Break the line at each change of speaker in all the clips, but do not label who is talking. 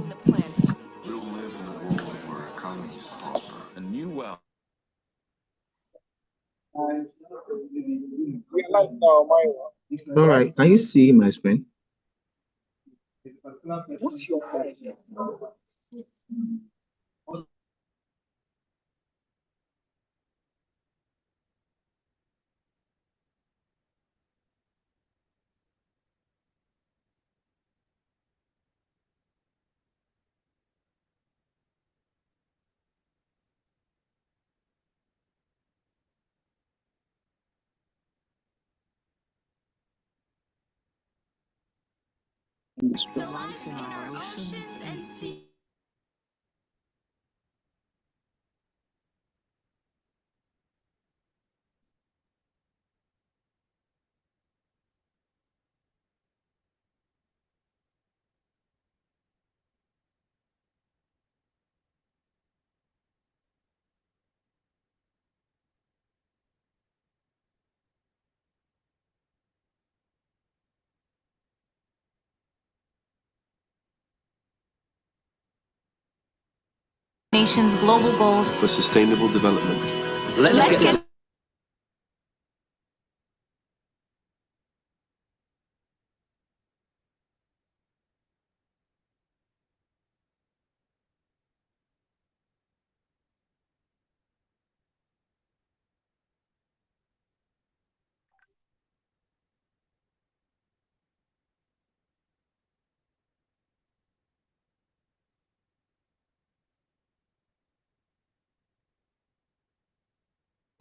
The plan.
We'll live in a world where economies prosper and new wealth.
All right, can you see my screen?
What's your phone?
The life in our oceans and seas. Nation's global goals
for sustainable development.
Let's get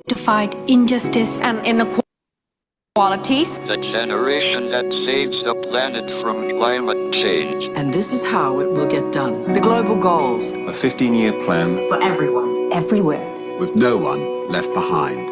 to fight injustice and inequalities.
The generation that saves the planet from climate change.
And this is how it will get done. The global goals.
A 15-year plan
For everyone. Everywhere.
with no one left behind.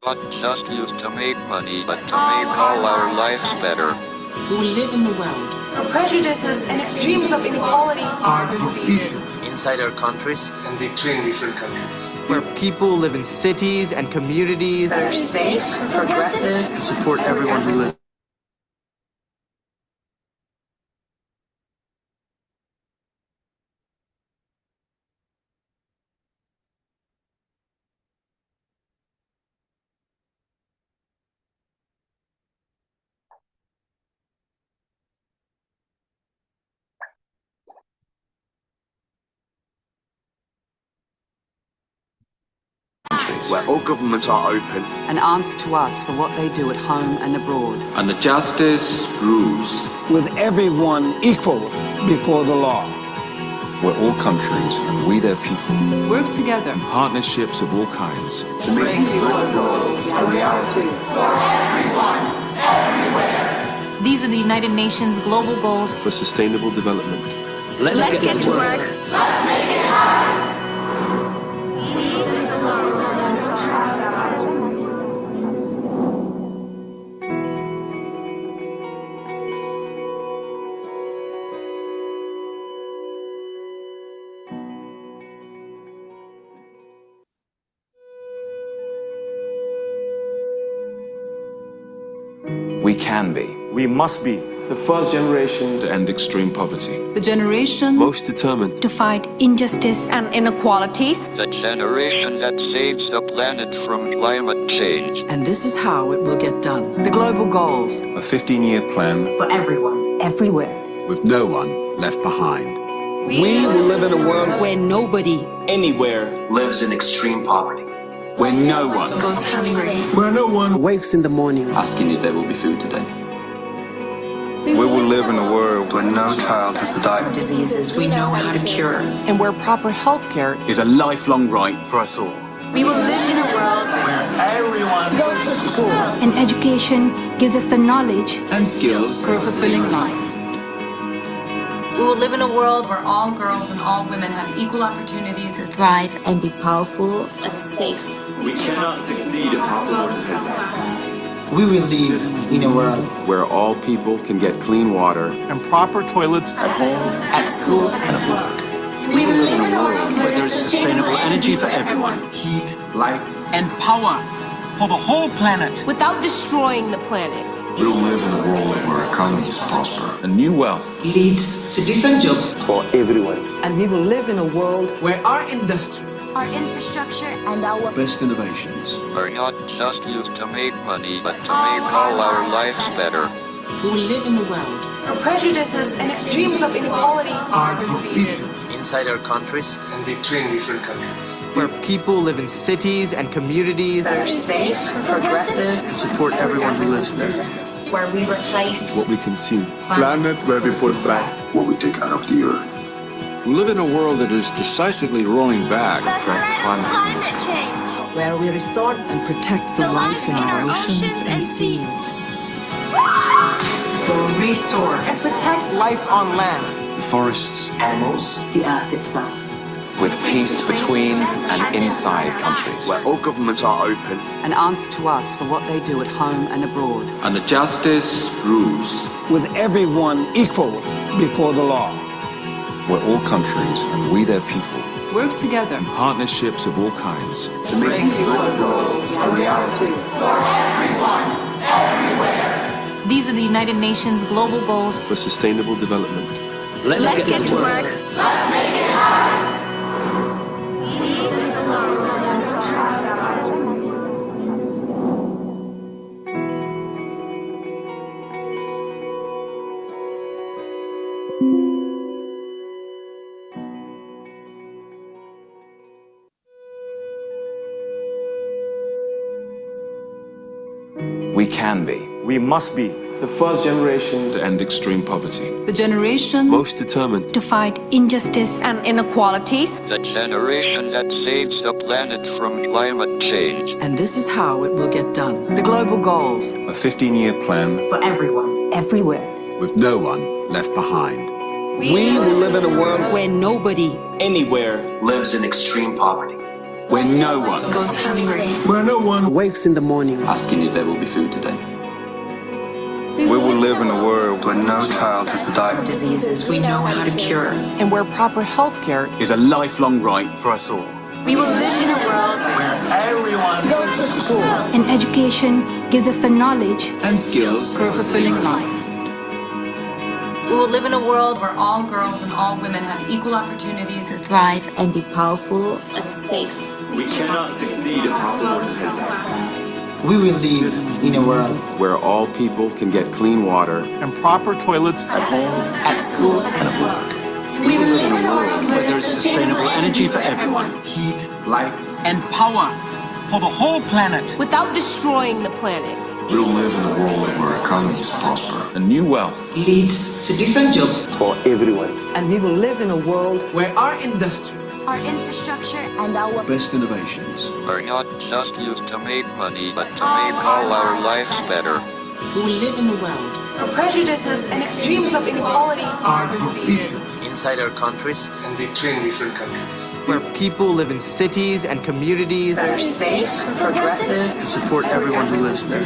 Not just used to make money, but to make all our lives better.
Who will live in the world.
Where prejudices and extremes of inequality
Are defeated.
Inside our countries
And between different countries.
where people live in cities and communities
That are safe, progressive,
and support everyone who lives.
Where all governments are open
and answer to us for what they do at home and abroad.
And the justice rules.
With everyone equal before the law.
where all countries and we their people
work together
in partnerships of all kinds
to make these goals a reality
for everyone, everywhere. These are the United Nations global goals
for sustainable development.
Let's get to work. Let's make it happen.
can be
We must be the first generation
to end extreme poverty.
The generation
Most determined
to fight injustice
and inequalities.
The generation that saves the planet from climate change.
and this is how it will get done. The global goals
a 15-year plan
for everyone, everywhere.
with no one left behind.
We will live in a world
where nobody
Anywhere lives in extreme poverty.
Where no one
Goes hungry.
where no one
Wakes in the morning.
asking if there will be food today.
We will live in a world where no child has to die.
Diseases we know how to cure.
And where proper health care
Is a lifelong right for us all.
We will live in a world where
everyone
goes to school.
and education gives us the knowledge
And skills.
for a fulfilling life.
We will live in a world where all girls and all women have equal opportunities to
thrive
and be powerful and safe.
We cannot succeed if half the world is held back.
We will live in a world
Where all people can get clean water.
and proper toilets
At home, at school,
And at work.
we will live in a world where there is sustainable energy for everyone.
heat, light, and power for the whole planet.
Without destroying the planet.
We will live in a world where economies prosper.
And new wealth
leads to decent jobs.
For everyone.
And we will live in a world where our industry
our infrastructure and our
Best innovations.
Are not just used to make money, but to make all our lives better.
We will live in a world
Where prejudices and extremes of inequality
Are defeated.
inside our countries.
And between different countries.
Where people live in cities and communities
that are safe, progressive,
and support everyone who lives there.
where we replace
what we consume.
Planet where we put back what we take out of the earth.
We live in a world that is decisively rolling back from climate
change.
where we restore and protect the life in our oceans and seas.
will restore
And protect life on land.
The forests.
Animals.
The earth itself.
With peace between and inside countries.
Where all governments are open.
An answer to us for what they do at home and abroad.
And the justice rules.
With everyone equal before the law.
Where all countries and we their people.
Work together.
Partnerships of all kinds.
to make these global goals a reality.
Everyone, everywhere.
These are the United Nations global goals.
For sustainable development.
Let's get to work.
Let's make it happen.
We can be
We must be the first generation
to end extreme poverty.
The generation
Most determined
To fight injustice
and inequalities.
The generation that saves the planet from climate change.
and this is how it will get done. The global goals
a 15-year plan
for everyone, everywhere.
with no one left behind.
We will live in a world
where nobody
Anywhere lives in extreme poverty.
Where no one
Goes hungry.
where no one
Wakes in the morning.
asking if there will be food today.
We will live in a world where no child has to die.
Diseases we know how to cure.
And where proper health care
Is a lifelong right for us all.
We will live in a world where
everyone
goes to school.
and education gives us the knowledge
And skills.
for a fulfilling life.
We will live in a world where all girls and all women have equal opportunities to
thrive
and be powerful and safe.
We cannot succeed if half the world is held back.
We will live in a world
Where all people can get clean water.
and proper toilets
at home.
At school,
And at work.
we will live in a world where there is sustainable energy for everyone.
heat, light, and power for the whole planet.
Without destroying the planet.
We will live in a world where economies prosper.
And new wealth
Leads to decent jobs.
For everyone.
And we will live in a world where our industry
our infrastructure and our
Best innovations.
Are not just used to make money, but to make all our lives better.
We will live in a world
Where prejudices and extremes of inequality
Are defeated.
inside our countries.
And between different countries.
Where people live in cities and communities
that are safe, progressive,
and support everyone who lives there.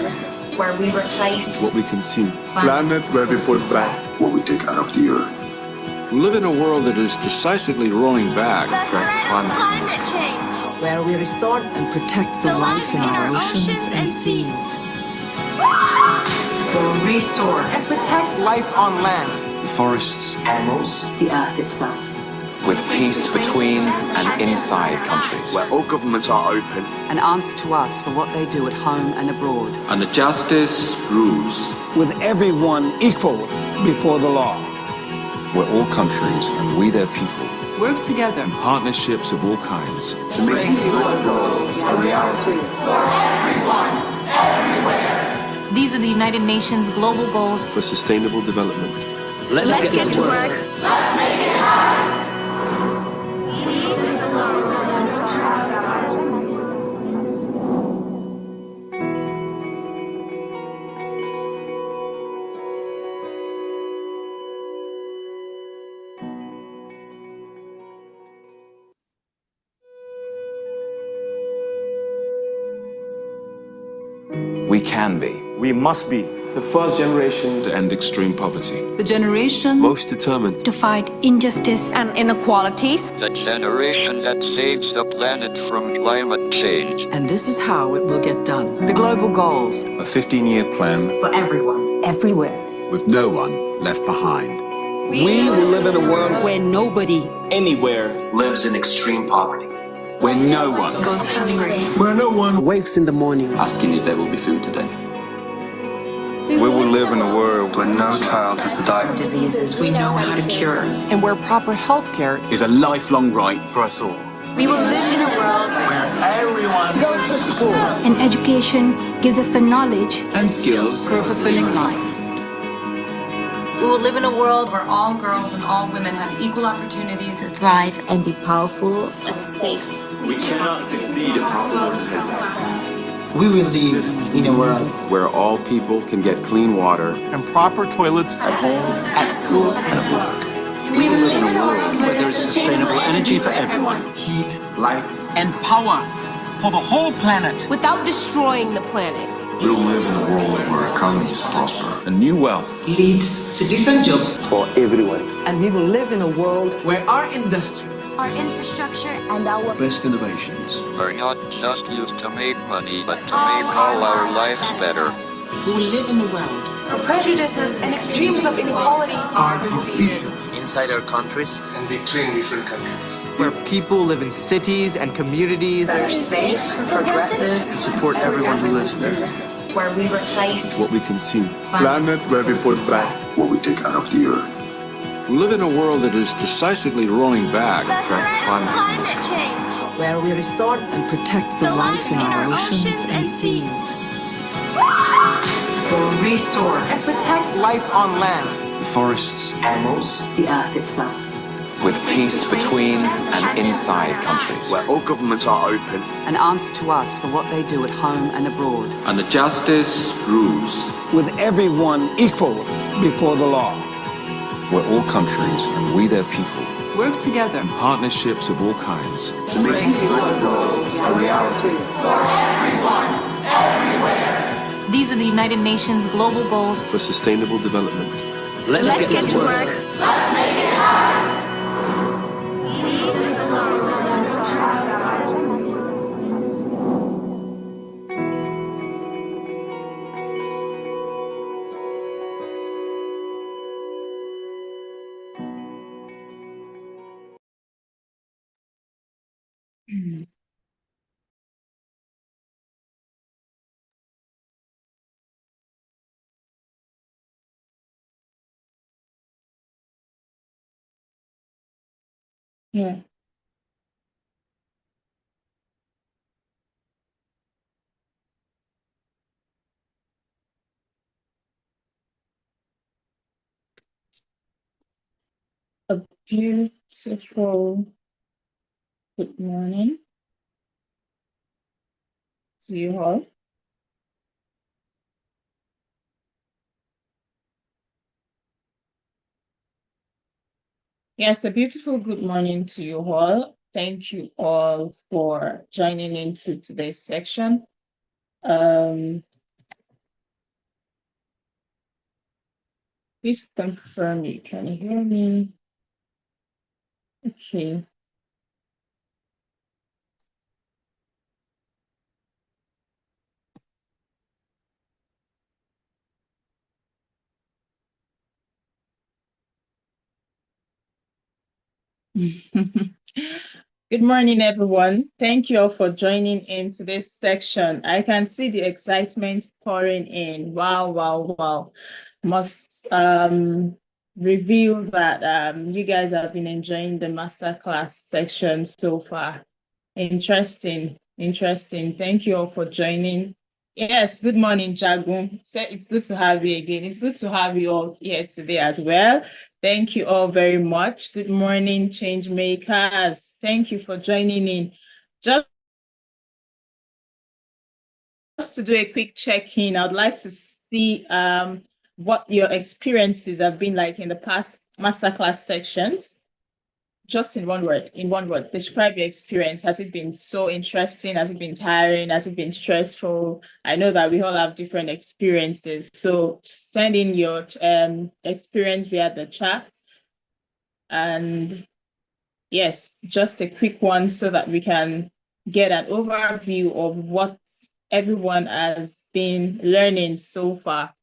where we replace
what we consume.
Planet where we put back what we take out of the earth.
We live in a world that is decisively rolling back from climate
change.
where we restore and protect the life in our oceans and seas.
will restore, and protect
life on land,
The forests,
animals,
The earth itself.
with peace between and inside countries.
where all governments are open.
And answer to us for what they do at home and abroad.
And the justice rules.
With everyone equal before the law.
Where all countries and we their people
Work together.
Partnerships of all kinds.
For everyone, everywhere.
These are the United Nations global goals.
for sustainable development.
let's get to work.
Let's make it happen.
We can be.
We must be the first generation
To end extreme poverty.
The generation
Most determined.
to fight injustice
And inequalities.
The generation that saves the planet from climate change.
And this is how it will get done. The global goals
A 15-year plan
for everyone, everywhere.
With no one left behind.
We will live in a world
Where nobody
Anywhere lives in extreme poverty.
Where no one
goes hungry.
where no one wakes in the morning
Asking if there will be food today.
We will live in a world where no child has to die.
Diseases we know how to cure. And where proper health care
is a lifelong right for us all.
We will live in a world where
Everyone goes to school.
and education gives us the knowledge
And skills.
for a fulfilling life.
we will live in a world where all girls and all women have equal opportunities.
thrive
And be powerful
and safe.
We cannot succeed if half the world is head back. We will live in a world
Where all people can get clean water.
and proper toilets at home, at school, and at work.
We will live in a world where there is sustainable energy for everyone.
Heat, light, and power for the whole planet.
Without destroying the planet.
We'll live in a world where economies prosper.
And new wealth.
Leads to decent jobs.
For everyone.
And we will live in a world where our industry,
Our infrastructure and our
Best innovations.
Are not just used to make money, but to make all our lives better.
We will live in a world
Where prejudices and extremes of inequality
are defeated.
inside our countries,
And between different countries.
where people live in cities and communities
that are safe, progressive,
and support everyone who lives there.
where we replace
What we consume.
Planet where we put back
What we take out of the earth.
We live in a world that is decisively rolling back from climate
change.
where we restore and protect the life in our oceans and seas.
will restore and protect
Life on land,
The forests,
animals,
The earth itself.
With peace between and inside countries.
where all governments are open.
And answer to us for what they do at home and abroad.
And the justice rules.
with everyone equal before the law.
Where all countries and we their people
Work together.
Partnerships of all kinds.
For everyone, everywhere.
These are the United Nations global goals.
for sustainable development.
let's get to work.
Let's make it happen.
Yeah. A beautiful good morning to you all. Yes, a beautiful good morning to you all. Thank you all for joining into today's section. Please confirm you can hear me. Okay. Good morning, everyone. Thank you all for joining in today's section. I can see the excitement pouring in. Wow, wow, wow. Must reveal that you guys have been enjoying the masterclass section so far. Interesting, interesting. Thank you all for joining. Yes, good morning, Jagun. It's good to have you again. It's good to have you all here today as well. Thank you all very much. Good morning, changemakers. Thank you for joining in. Just to do a quick check-in, I'd like to see what your experiences have been like in the past masterclass sections. Just in one word, describe your experience. Has it been so interesting? Has it been tiring? Has it been stressful? I know that we all have different experiences. So send in your experience via the chat. And yes, just a quick one so that we can get an overview of what everyone has been learning so far.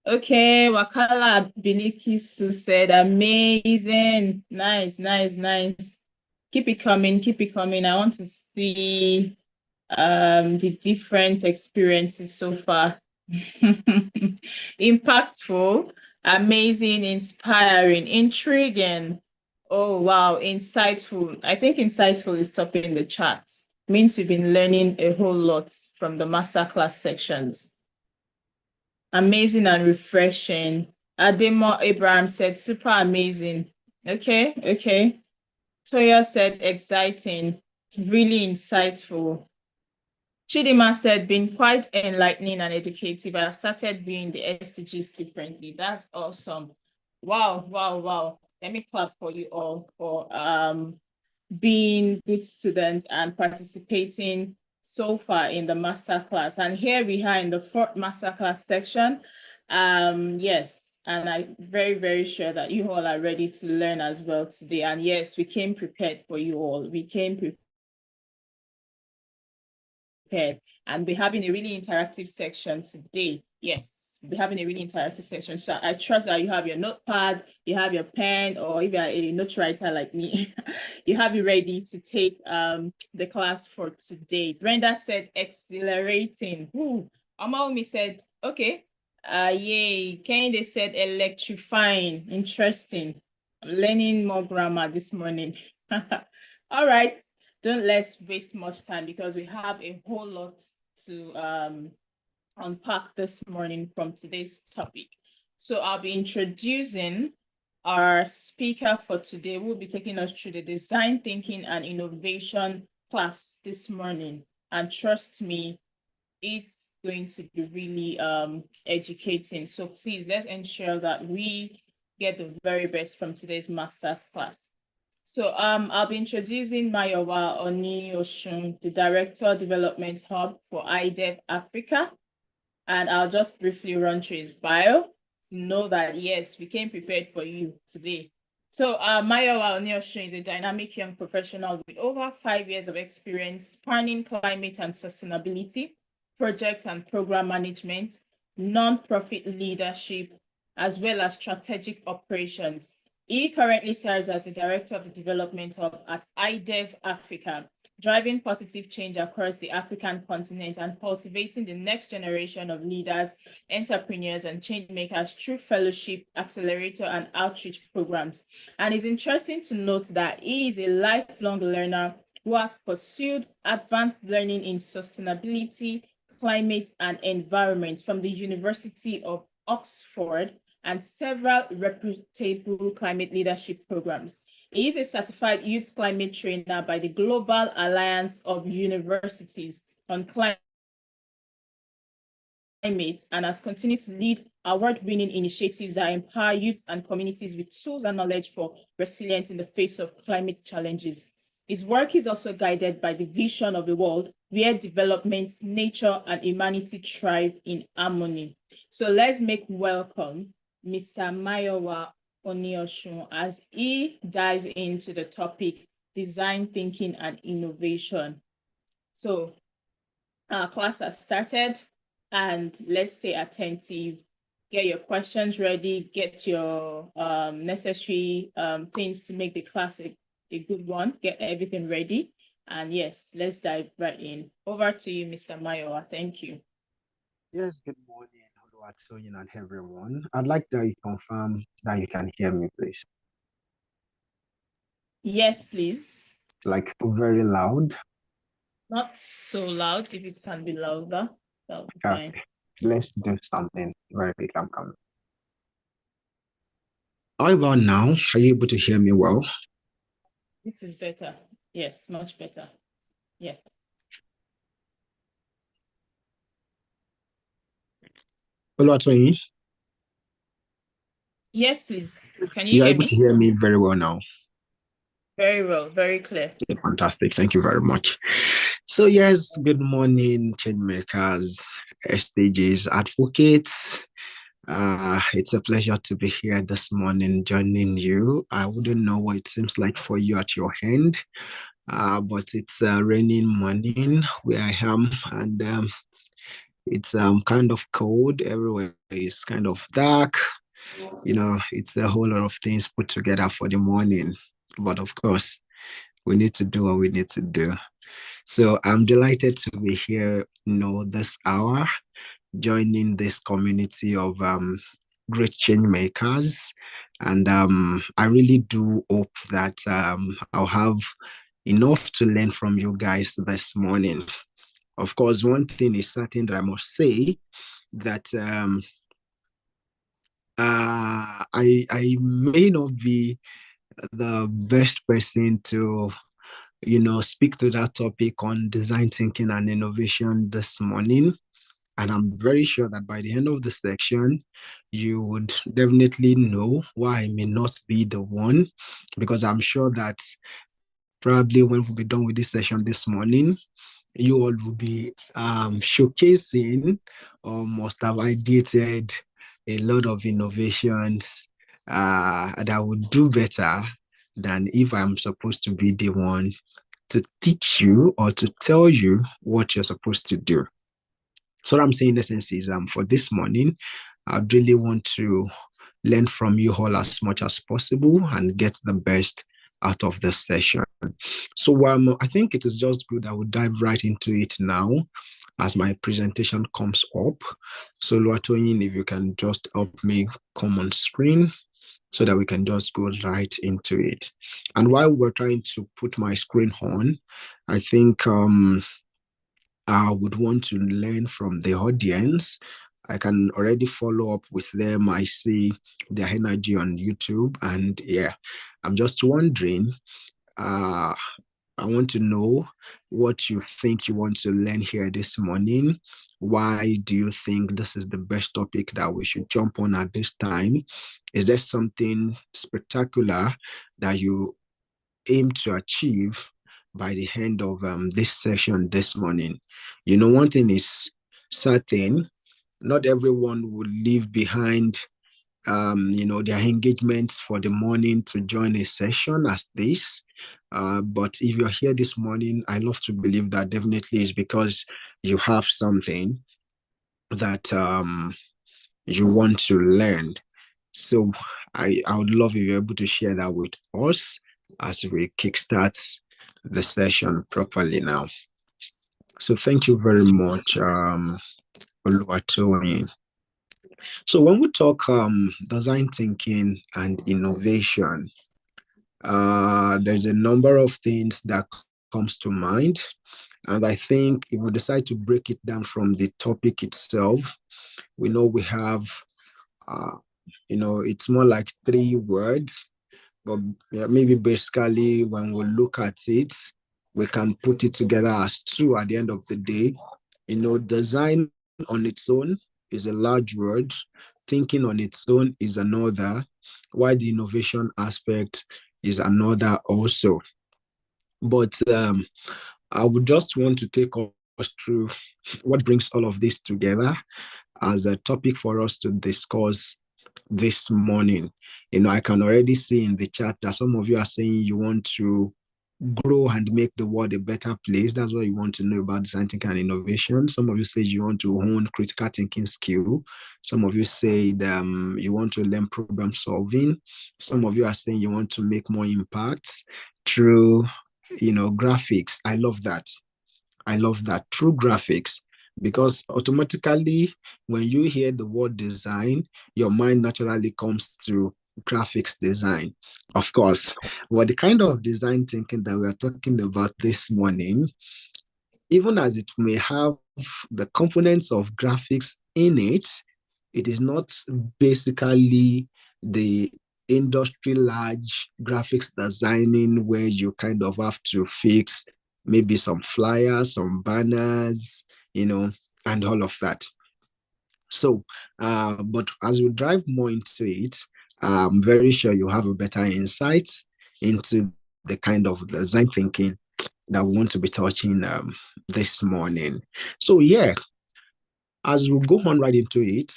Okay, Wakala Bilikisu said, amazing. Nice, nice, nice. Keep it coming, keep it coming. I want to see the different experiences so far. Impactful, amazing, inspiring, intriguing. Oh, wow, insightful. I think insightful is topping the chart. Means we've been learning a whole lot from the masterclass sections. Amazing and refreshing. Ademo Abraham said, super amazing. Okay, okay. Toya said, exciting, really insightful. Chidima said, been quite enlightening and educative. I started viewing the SDGs differently. That's awesome. Wow, wow, wow. Let me clap for you all for being good students and participating so far in the masterclass. And here we are in the fourth masterclass section. Yes, and I'm very, very sure that you all are ready to learn as well today. And yes, we came prepared for you all. We came prepared. And we're having a really interactive section today. Yes, we're having a really interactive section. So I trust that you have your notepad, you have your pen, or if you're a note writer like me, you have it ready to take the class for today. Brenda said, exhilarating. Amaomi said, okay. Yay. Kende said, electrifying. Interesting. I'm learning more grammar this morning. All right. Let's waste much time because we have a whole lot to unpack this morning from today's topic. So I'll be introducing our speaker for today. We'll be taking us through the design thinking and innovation class this morning. And trust me, it's going to be really educating. So please, let's ensure that we get the very best from today's master's class. So I'll be introducing Mayowa Oni-Oshun, the Director Development Hub for IDEF Africa. And I'll just briefly run through his bio to know that, yes, we came prepared for you today. So Mayowa Oni-Oshun is a dynamic young professional with over 5 years of experience spanning climate and sustainability, project and program management, non-profit leadership, as well as strategic operations. He currently serves as the Director of the Development Hub at IDEF Africa, driving positive change across the African continent and cultivating the next generation of leaders, entrepreneurs, and change makers through fellowship, accelerator, and outreach programs. And it's interesting to note that he is a lifelong learner who has pursued advanced learning in sustainability, climate, and environment from the University of Oxford and several reputable climate leadership programs. He is a certified youth climate trainer by the Global Alliance of Universities on Climate and has continued to lead award-winning initiatives that empower youth and communities with tools and knowledge for resilience in the face of climate challenges. His work is also guided by the vision of a world where development, nature, and humanity thrive in harmony. So let's make welcome Mr. Mayowa Oni-Oshun as he dives into the topic, design thinking and innovation. So our class has started and let's stay attentive. Get your questions ready, get your necessary things to make the class a good one. Get everything ready. And yes, let's dive right in. Over to you, Mr. Mayowa. Thank you.
Yes, good morning, Oluwatoyin and everyone. I'd like that you confirm that you can hear me, please.
Yes, please.
Like very loud.
Not so loud. If it can be louder, that would be fine.
Okay. Let's do something very quick. I'm coming. How about now? Are you able to hear me well?
This is better. Yes, much better. Yes.
Oluwatoyin?
Yes, please. Can you
You're
hear
able
me?
to hear me very well now.
Very well, very clear.
Okay, fantastic. Thank you very much. So yes, good morning, changemakers, SDGs Advocates. It's a pleasure to be here this morning joining you. I wouldn't know what it seems like for you at your end, but it's a raining morning where I am, and it's kind of cold. Everywhere is kind of dark. It's a whole lot of things put together for the morning. But of course, we need to do what we need to do. So I'm delighted to be here, this hour, joining this community of great change makers. And I really do hope that I'll have enough to learn from you guys this morning. Of course, one thing is certain that I must say that I may not be the best person to speak to that topic on design thinking and innovation this morning. And I'm very sure that by the end of the section, you would definitely know why I may not be the one, because I'm sure that probably when we'll be done with this session this morning, you all will be showcasing or must have ideated a lot of innovations that would do better than if I'm supposed to be the one to teach you or to tell you what you're supposed to do. So what I'm saying in essence is for this morning, I really want to learn from you all as much as possible and get the best out of this session. So I think it is just good I will dive right into it now as my presentation comes up. So Oluwatoyin, if you can just help me come on screen so that we can just go right into it. And while we're trying to put my screen on, I think I would want to learn from the audience. I can already follow up with them. I see their energy on YouTube. And yeah, I'm just wondering, I want to know what you think you want to learn here this morning. Why do you think this is the best topic that we should jump on at this time? Is there something spectacular that you aim to achieve by the end of this session this morning? One thing is certain, not everyone will leave behind their engagements for the morning to join a session as this. But if you're here this morning, I love to believe that definitely is because you have something that you want to learn. So I would love if you're able to share that with us as we kickstart the session properly now. So thank you very much, Oluwatoyin. So when we talk design thinking and innovation, there's a number of things that comes to mind. And I think if we decide to break it down from the topic itself, we know we have, it's more like 3 words, but maybe basically when we look at it, we can put it together as 2 at the end of the day. Design on its own is a large word. Thinking on its own is another, while the innovation aspect is another also. But I would just want to take us through what brings all of this together as a topic for us to discuss this morning. I can already see in the chat that some of you are saying you want to grow and make the world a better place. That's what you want to know about design thinking and innovation. Some of you say you want to hone critical thinking skill. Some of you say you want to learn problem solving. Some of you are saying you want to make more impact through, graphics. I love that. Through graphics, because automatically when you hear the word design, your mind naturally comes to graphics design, of course. But the kind of design thinking that we are talking about this morning, even as it may have the components of graphics in it, it is not basically the industry large graphics designing where you kind of have to fix maybe some flyers, some banners, and all of that. So, but as we dive more into it, I'm very sure you have a better insight into the kind of design thinking that we want to be touching this morning. So, yeah, as we go on right into it,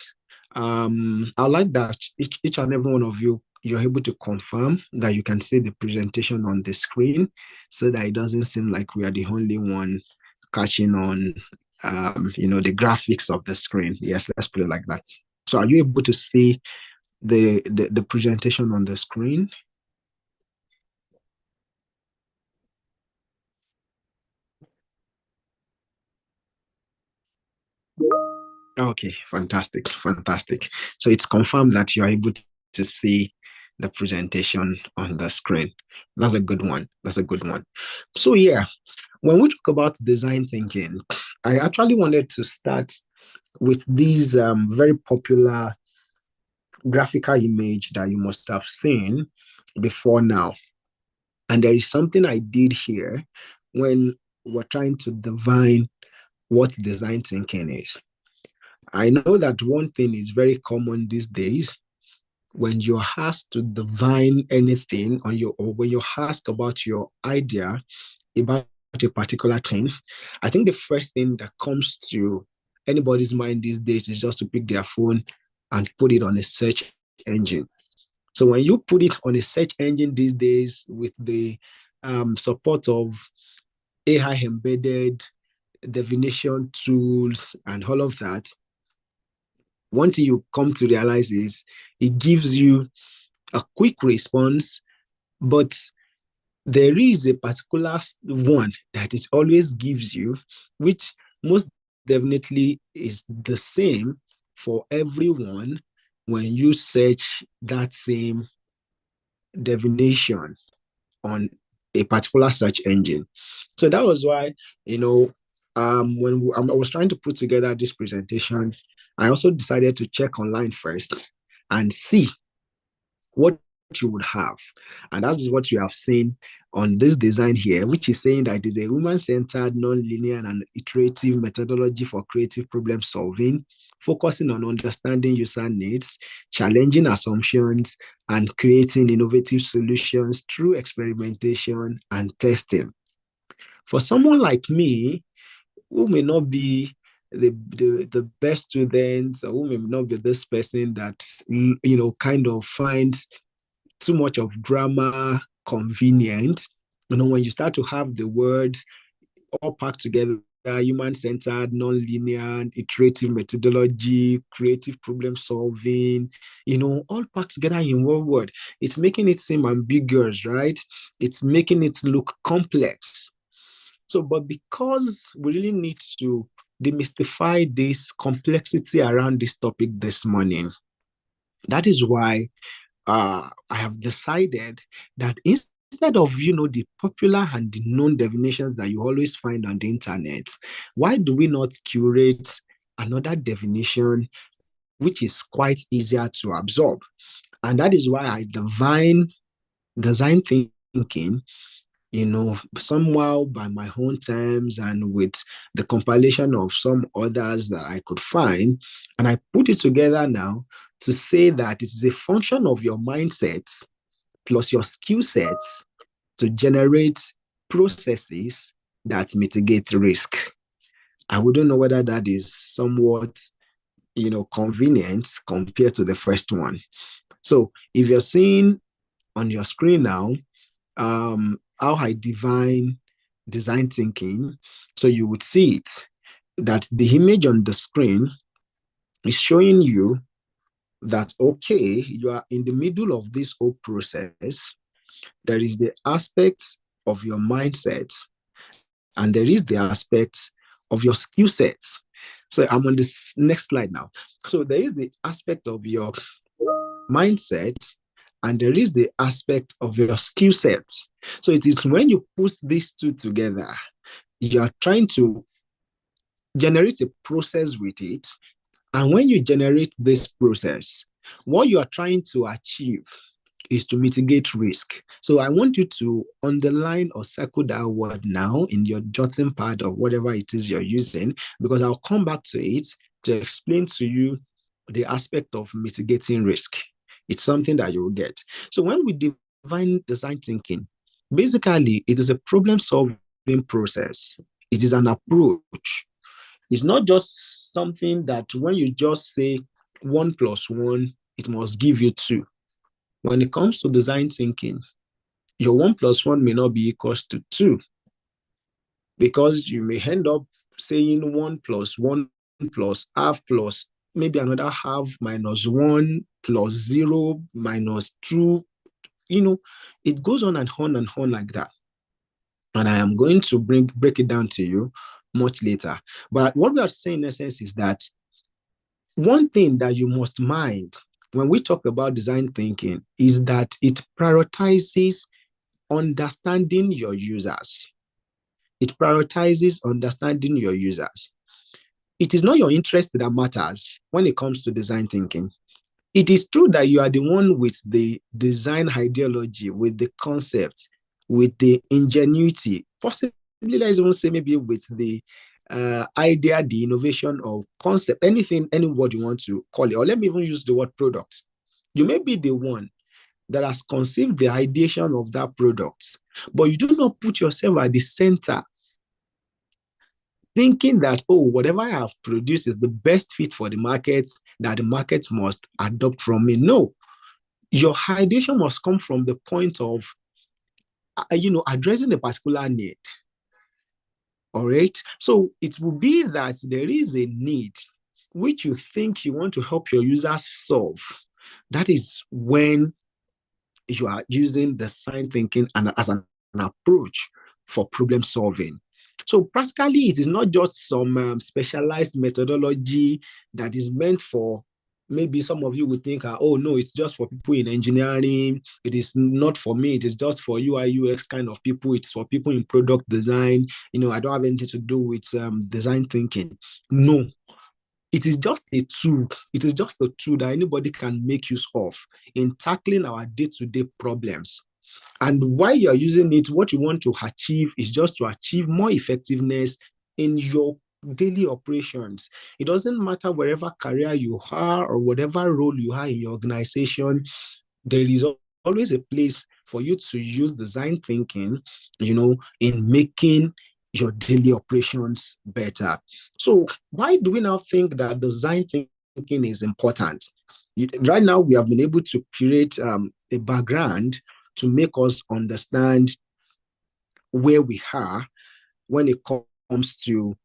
I like that each and every one of you're able to confirm that you can see the presentation on the screen, so that it doesn't seem like we are the only one catching on, the graphics of the screen. Yes, let's put it like that. So are you able to see the presentation on the screen? Okay, fantastic. So it's confirmed that you are able to see the presentation on the screen. That's a good one. So yeah, when we talk about design thinking, I actually wanted to start with these very popular graphical image that you must have seen before now. And there is something I did here when we're trying to define what design thinking is. I know that one thing is very common these days. When you're asked to define anything or when you're asked about your idea about a particular thing, I think the first thing that comes to anybody's mind these days is just to pick their phone and put it on a search engine. So when you put it on a search engine these days with the support of AI embedded definition tools and all of that, one thing you come to realize is it gives you a quick response, but there is a particular one that it always gives you, which most definitely is the same for everyone when you search that same definition on a particular search engine. So that was why, when I was trying to put together this presentation, I also decided to check online first and see what you would have. And that is what you have seen on this design here, which is saying that it is a human-centered, non-linear, and iterative methodology for creative problem solving, focusing on understanding user needs, challenging assumptions, and creating innovative solutions through experimentation and testing. For someone like me, who may not be the best students, or who may not be this person that kind of finds too much of grammar convenient, when you start to have the words all packed together, human-centered, non-linear, iterative methodology, creative problem solving, all packed together in one word, it's making it seem ambiguous, right? It's making it look complex. So, but because we really need to demystify this complexity around this topic this morning, that is why I have decided that instead of, the popular and the known definitions that you always find on the internet, why do we not curate another definition which is quite easier to absorb? And that is why I define design thinking, somehow by my own terms and with the compilation of some others that I could find. And I put it together now to say that it is a function of your mindset plus your skill sets to generate processes that mitigate risk. I wouldn't know whether that is somewhat, convenient compared to the first one. So if you're seeing on your screen now, how I define design thinking. So you would see it, that the image on the screen is showing you that, okay, you are in the middle of this whole process. There is the aspect of your mindset, and there is the aspect of your skill sets. So I'm on this next slide now. So there is the aspect of your mindset, and there is the aspect of your skill sets. So it is when you put these two together, you are trying to generate a process with it. And when you generate this process, what you are trying to achieve is to mitigate risk. So I want you to underline or circle that word now in your jotting pad or whatever it is you're using, because I'll come back to it to explain to you the aspect of mitigating risk. It's something that you will get. So when we define design thinking, basically it is a problem-solving process. It is an approach. It's not just something that when you just say 1 + 1, it must give you 2. When it comes to design thinking, your 1 + 1 may not be equals to 2, because you may end up saying 1 + 1 plus half plus maybe another half minus 1 plus 0 minus 2. It goes on and on and on like that. And I am going to break it down to you much later. But what we are saying in essence is that one thing that you must mind when we talk about design thinking is that it prioritizes understanding your users. It prioritizes understanding your users. It is not your interest that matters when it comes to design thinking. It is true that you are the one with the design ideology, with the concept, with the ingenuity, possibly let's even say maybe with the idea, the innovation or concept, anything, any word you want to call it, or let me even use the word product. You may be the one that has conceived the ideation of that product, but you do not put yourself at the center, thinking that, oh, whatever I have produced is the best fit for the market, that the market must adopt from me. No, your ideation must come from the point of, addressing a particular need. All right. So it will be that there is a need which you think you want to help your users solve. That is when you are using design thinking and as an approach for problem solving. So practically, it is not just some specialized methodology that is meant for, maybe some of you would think, oh, no, it's just for people in engineering. It is not for me. It is just for UI, UX kind of people. It's for people in product design. I don't have anything to do with design thinking. No, it is just a tool. It is just a tool that anybody can make use of in tackling our day-to-day problems. And while you're using it, what you want to achieve is just to achieve more effectiveness in your daily operations. It doesn't matter wherever career you are or whatever role you are in your organization, there is always a place for you to use design thinking, in making your daily operations better. So why do we now think that design thinking is important? Right now, we have been able to create a background to make us understand where we are when it comes to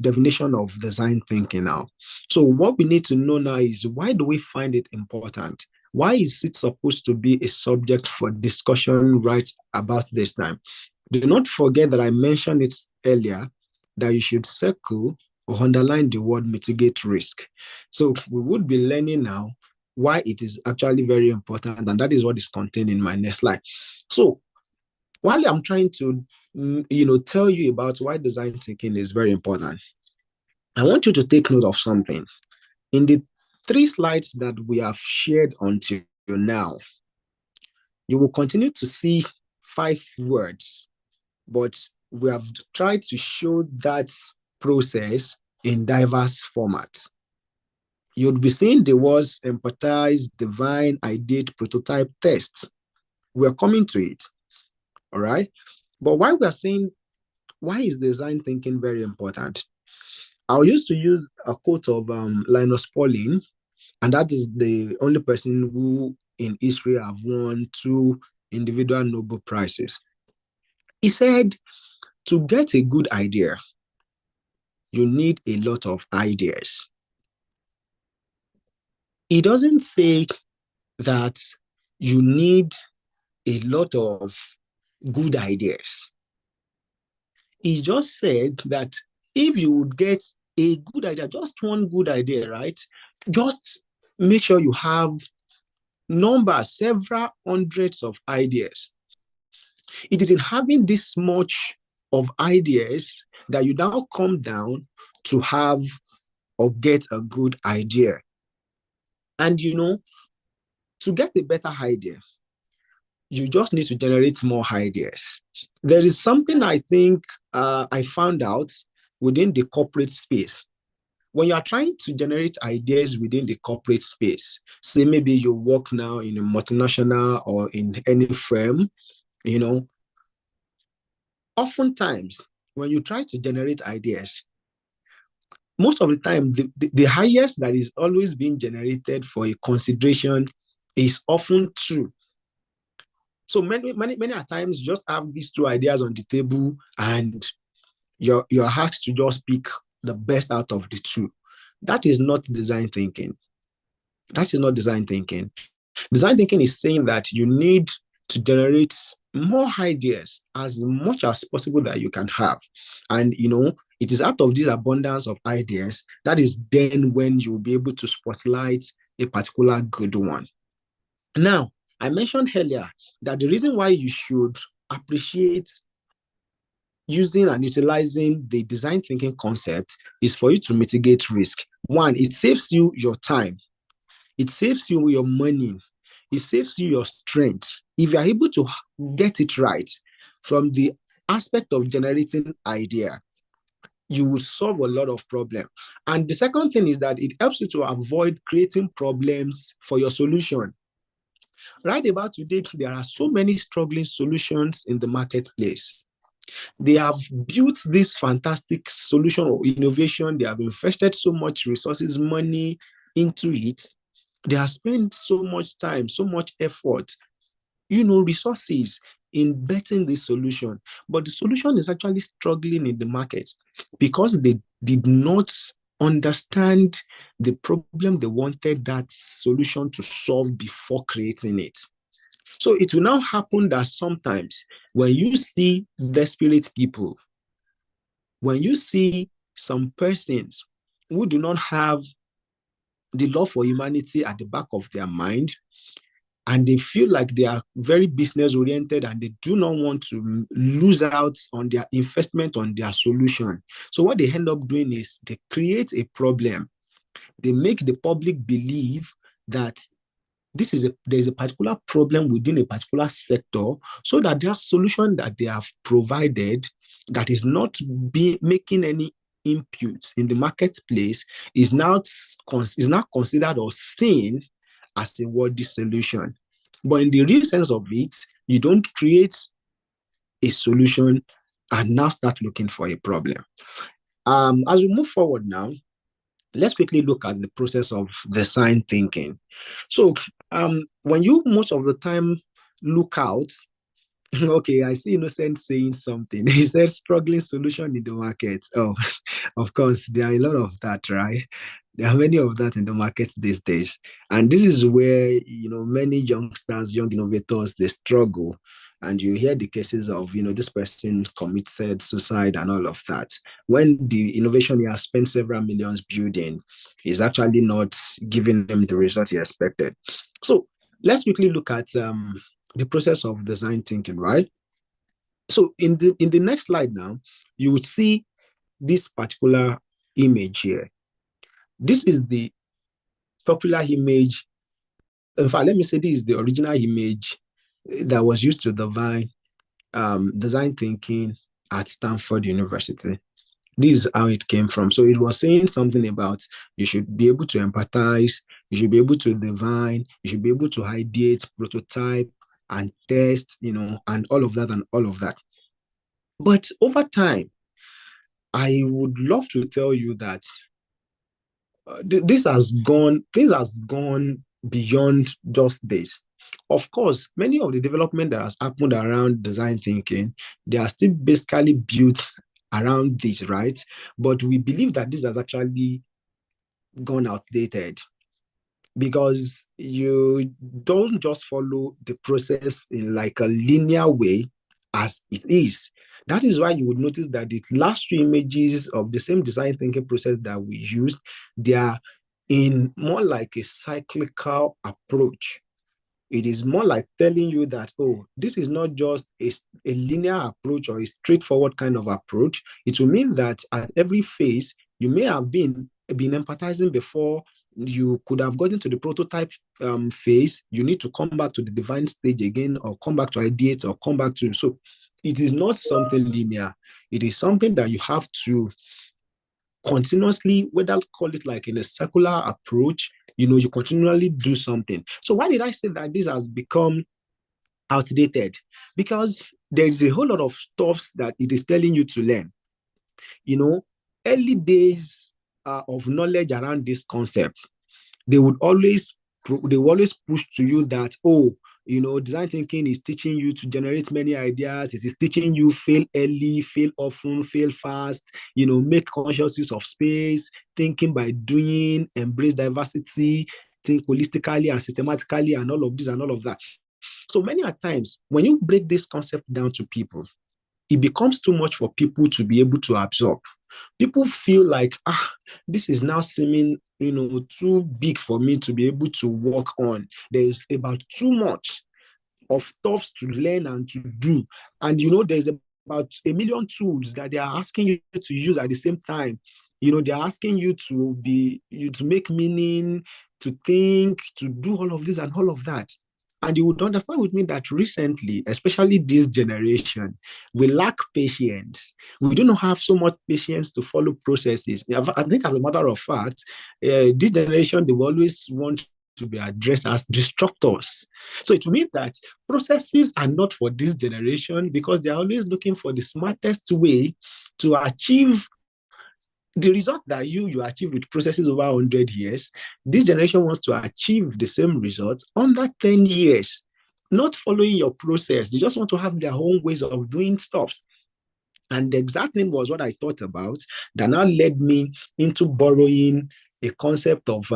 definition of design thinking now. So what we need to know now is, why do we find it important? Why is it supposed to be a subject for discussion right about this time? Do not forget that I mentioned it earlier, that you should circle or underline the word mitigate risk. So we would be learning now why it is actually very important, and that is what is contained in my next slide. So while I'm trying to tell you about why design thinking is very important, I want you to take note of something. In the 3 slides that we have shared until now, you will continue to see 5 words, but we have tried to show that process in diverse formats. You'll be seeing the words empathize, divine, ideate, prototype, test. We're coming to it. All right. But why we are saying, why is design thinking very important? I used to use a quote of Linus Pauling, and that is the only person who in history have won 2 individual Nobel Prizes. He said, to get a good idea, you need a lot of ideas. He doesn't say that you need a lot of good ideas. He just said that if you would get a good idea, just one good idea, right? Just make sure you have numbers, several hundreds of ideas. It is in having this much of ideas that you now come down to have or get a good idea. And to get a better idea, you just need to generate more ideas. There is something I think I found out within the corporate space. When you are trying to generate ideas within the corporate space, say maybe you work now in a multinational or in any firm, oftentimes when you try to generate ideas, most of the time, the highest that is always being generated for a consideration is often true. So many a times, you just have these two ideas on the table, and you're asked to just pick the best out of the two. That is not design thinking. That is not design thinking. Design thinking is saying that you need to generate more ideas as much as possible that you can have. And, it is out of this abundance of ideas that is then when you'll be able to spotlight a particular good one. Now, I mentioned earlier that the reason why you should appreciate using and utilizing the design thinking concept is for you to mitigate risk. One, it saves you your time. It saves you your money. It saves you your strength. If you are able to get it right from the aspect of generating idea, you will solve a lot of problems. And the second thing is that it helps you to avoid creating problems for your solution. Right about today, there are so many struggling solutions in the marketplace. They have built this fantastic solution or innovation. They have invested so much resources, money into it. They have spent so much time, so much effort, resources in betting this solution. But the solution is actually struggling in the market because they did not understand the problem they wanted that solution to solve before creating it. So it will now happen that sometimes when you see desperate people, when you see some persons who do not have the love for humanity at the back of their mind, and they feel like they are very business oriented and they do not want to lose out on their investment on their solution. So what they end up doing is they create a problem. They make the public believe that there's a particular problem within a particular sector, so that their solution that they have provided that is not making any inputs in the marketplace is now considered or seen as a worthy solution. But in the real sense of it, you don't create a solution and now start looking for a problem. As we move forward now, let's quickly look at the process of design thinking. So when you most of the time look out, okay, I see Innocent saying something. He said struggling solution in the market. Oh, of course, there are a lot of that, right? There are many of that in the market these days. And this is where, many youngsters, young innovators, they struggle. And you hear the cases of, this person committed suicide and all of that. When the innovation he has spent several millions building is actually not giving them the result he expected. So let's quickly look at the process of design thinking, right? So in the next slide now, you would see this particular image here. This is the popular image. In fact, let me say this is the original image that was used to define design thinking at Stanford University. This is how it came from. So it was saying something about you should be able to empathize, you should be able to divine, you should be able to ideate, prototype, and test, and all of that and all of that. But over time, I would love to tell you that this has gone beyond just this. Of course, many of the development that has happened around design thinking, they are still basically built around this, right? But we believe that this has actually gone outdated because you don't just follow the process in like a linear way as it is. That is why you would notice that the last two images of the same design thinking process that we used, they are in more like a cyclical approach. It is more like telling you that, oh, this is not just a linear approach or a straightforward kind of approach. It will mean that at every phase, you may have been empathizing before you could have gotten to the prototype phase. You need to come back to the divine stage again, or come back to ideate, or come back to. So it is not something linear. It is something that you have to continuously, whether call it like in a circular approach, you continually do something. So why did I say that this has become outdated? Because there is a whole lot of stuff that it is telling you to learn. Early days of knowledge around these concepts, they will always push to you that, design thinking is teaching you to generate many ideas. It is teaching you fail early, fail often, fail fast, make conscious use of space, thinking by doing, embrace diversity, think holistically and systematically, and all of this and all of that. So many a times, when you break this concept down to people, it becomes too much for people to be able to absorb. People feel like, this is now seeming, too big for me to be able to work on. There is about too much of stuff to learn and to do. And, there's about a million tools that they are asking you to use at the same time. They're asking you to make meaning, to think, to do all of this and all of that. And you would understand with me that recently, especially this generation, we lack patience. We do not have so much patience to follow processes. I think, as a matter of fact, this generation, they will always want to be addressed as disruptors. So it means that processes are not for this generation, because they're always looking for the smartest way to achieve the result that you achieve with processes over 100 years. This generation wants to achieve the same results under 10 years, not following your process. They just want to have their own ways of doing stuff. And the exact thing was what I thought about that now led me into borrowing a concept of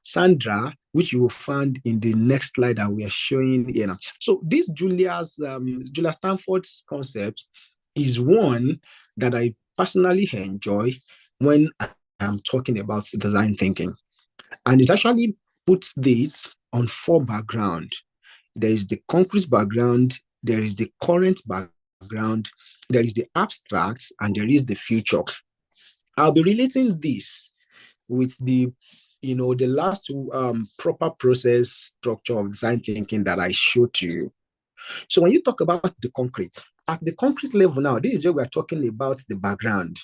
Sandra, which you will find in the next slide that we are showing here now. So this Julia Stanford's concept is one that I personally enjoy when I'm talking about design thinking. And it actually puts this on 4 backgrounds. There is the concrete background, there is the current background, there is the abstract, and there is the future. I'll be relating this with the last proper process structure of design thinking that I showed to you. So when you talk about the concrete, at the concrete level now, this is where we're talking about the background.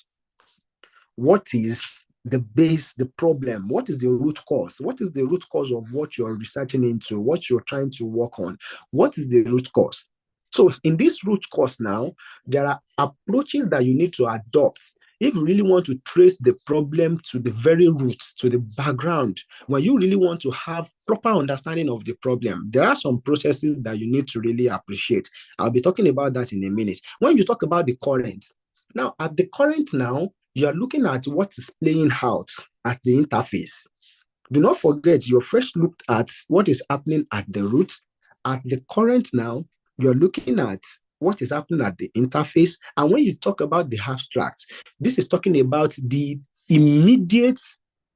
What is the base, the problem? What is the root cause? What is the root cause of what you're researching into, what you're trying to work on? What is the root cause? So in this root cause now, there are approaches that you need to adopt if you really want to trace the problem to the very roots, to the background. When you really want to have proper understanding of the problem, there are some processes that you need to really appreciate. I'll be talking about that in a minute. When you talk about the current, now at the current now, you are looking at what is playing out at the interface. Do not forget, you first looked at what is happening at the root. At the current now, you're looking at what is happening at the interface. And when you talk about the abstract, this is talking about the immediate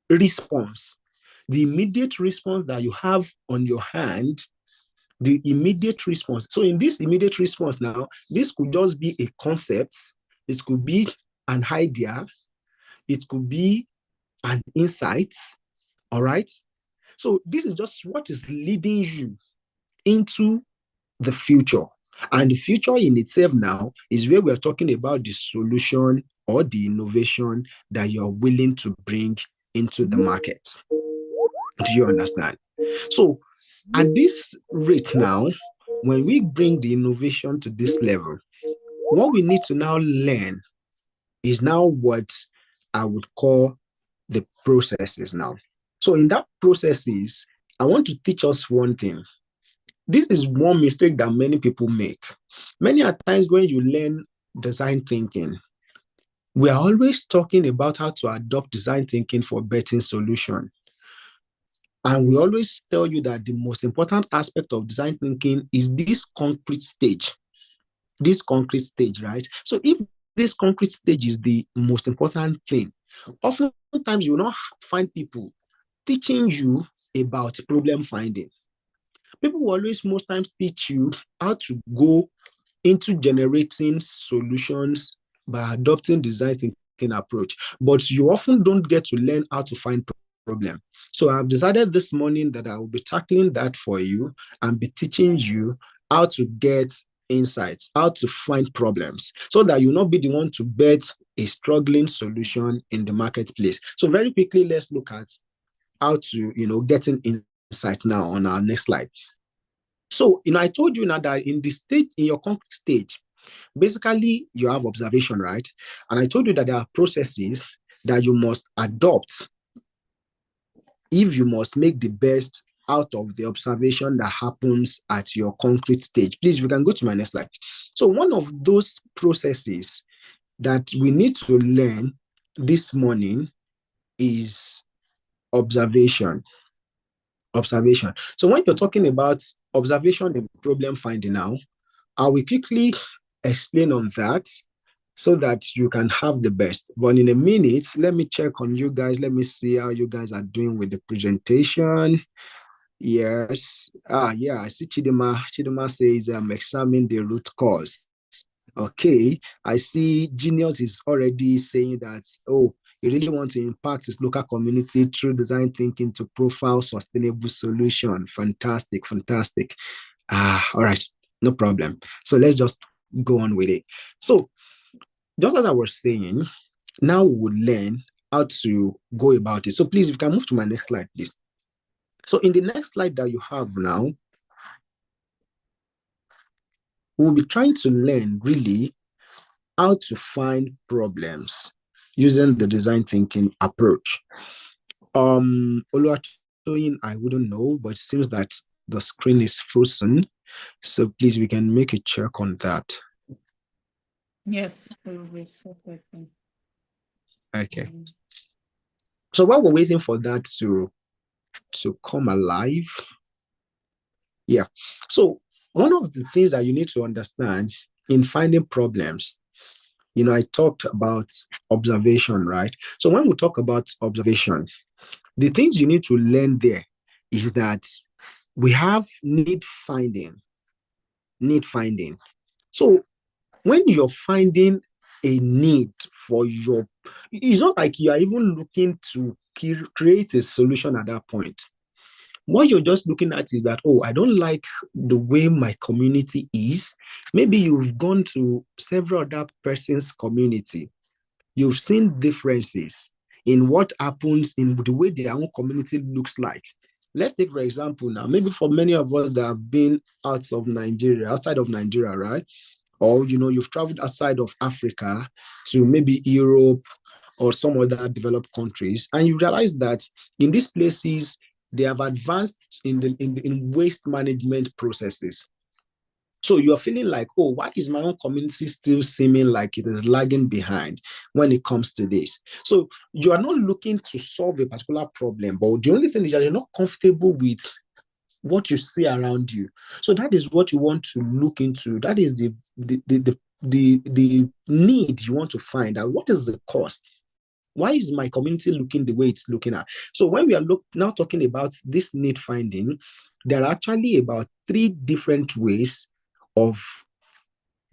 response. The immediate response that you have on your hand, the immediate response. So in this immediate response now, this could just be a concept. It could be an idea. It could be an insight. All right. So this is just what is leading you into the future. And the future in itself now is where we're talking about the solution or the innovation that you're willing to bring into the market. Do you understand? So at this rate now, when we bring the innovation to this level, what we need to now learn is now what I would call the processes now. So in that processes, I want to teach us one thing. this is one mistake that many people make. Many a times when you learn design thinking, we are always talking about how to adopt design thinking for better solution. And we always tell you that the most important aspect of design thinking is this concrete stage. This concrete stage, right? So if this concrete stage is the most important thing, oftentimes you will not find people teaching you about problem finding. People will always most times teach you how to go into generating solutions by adopting design thinking approach, but you often don't get to learn how to find problem. So I've decided this morning that I will be tackling that for you and be teaching you how to get insights, how to find problems, so that you'll not be the one to bet a struggling solution in the marketplace. So very quickly, let's look at how to, get an insight now on our next slide. So, I told you now that in your concrete stage, basically you have observation, right? And I told you that there are processes that you must adopt if you must make the best out of the observation that happens at your concrete stage. Please, we can go to my next slide. So one of those processes that we need to learn this morning is observation. Observation. So when you're talking about observation and problem finding now, I will quickly explain on that so that you can have the best. But in a minute, let me check on you guys. Let me see how you guys are doing with the presentation. Yes. Yeah, I see Chidima. Chidima says, examine the root cause. Okay. I see Genius is already saying that, you really want to impact his local community through design thinking to profile sustainable solution. Fantastic, fantastic. All right, no problem. So let's just go on with it. So just as I was saying, now we will learn how to go about it. So please, if you can move to my next slide, please. So in the next slide that you have now, we'll be trying to learn really how to find problems using the design thinking approach. Oluwatoyin, I wouldn't know, but it seems that the screen is frozen. So please, we can make a check on that.
Yes, we will be
okay. So while we're waiting for that to come alive, yeah. So one of the things that you need to understand in finding problems, I talked about observation, right? So when we talk about observation, the things you need to learn there is that we have need finding. So when you're finding a need for it's not like you are even looking to create a solution at that point. What you're just looking at is that, I don't like the way my community is. Maybe you've gone to several other person's community. You've seen differences in what happens in the way their own community looks like. Let's take, for example, now, maybe for many of us that have been outside of Nigeria, right? Or, you've traveled outside of Africa to maybe Europe or some other developed countries, and you realize that in these places, they have advanced in waste management processes. So you're feeling like, why is my own community still seeming like it is lagging behind when it comes to this? So you are not looking to solve a particular problem, but the only thing is that you're not comfortable with what you see around you. So that is what you want to look into. That is the need you want to find out. What is the cost? Why is my community looking the way it's looking at? So when we are now talking about this need finding, there are actually about 3 different ways of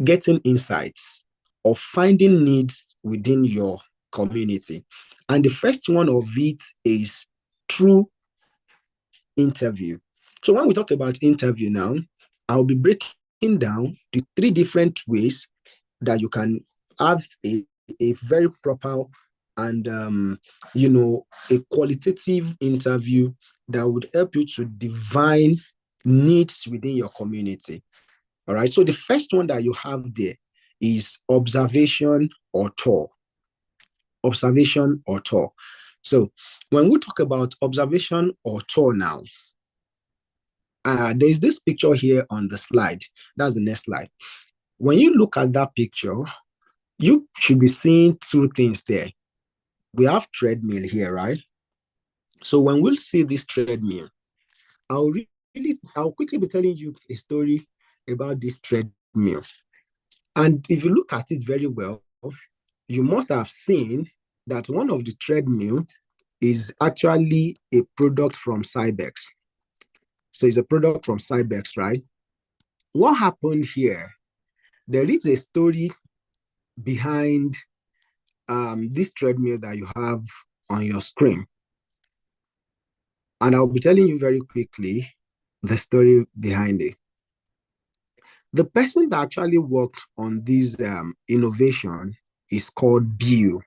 getting insights, of finding needs within your community. And the first one of it is through interview. So when we talk about interview now, I'll be breaking down the 3 different ways that you can have a very proper and a qualitative interview that would help you to divine needs within your community. All right. So the first one that you have there is observation or tour. Observation or tour. So when we talk about observation or tour now, There's this picture here on the slide. That's the next slide. When you look at that picture, you should be seeing two things there. We have treadmill here, right? So when we'll see this treadmill, I'll quickly be telling you a story about this treadmill. And if you look at it very well, you must have seen that one of the treadmill is actually a product from Cybex. So it's a product from Cybex, right? What happened here? There is a story behind this treadmill that you have on your screen. And I'll be telling you very quickly the story behind it. The person that actually worked on this innovation is called Bill,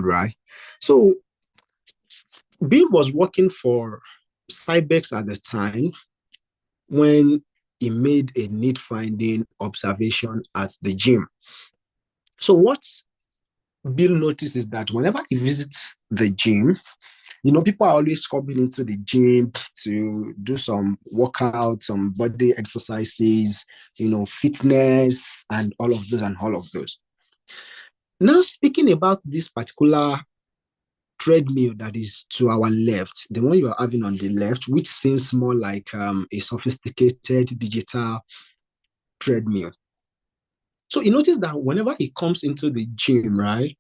right? So Bill was working for Cybex at the time when he made a need-finding observation at the gym. So what Bill noticed is that whenever he visits the gym, people are always coming into the gym to do some workouts, some body exercises, fitness, and all of those. Now, speaking about this particular treadmill that is to our left, the one you are having on the left, which seems more like a sophisticated digital treadmill. So you notice that whenever he comes into the gym, right,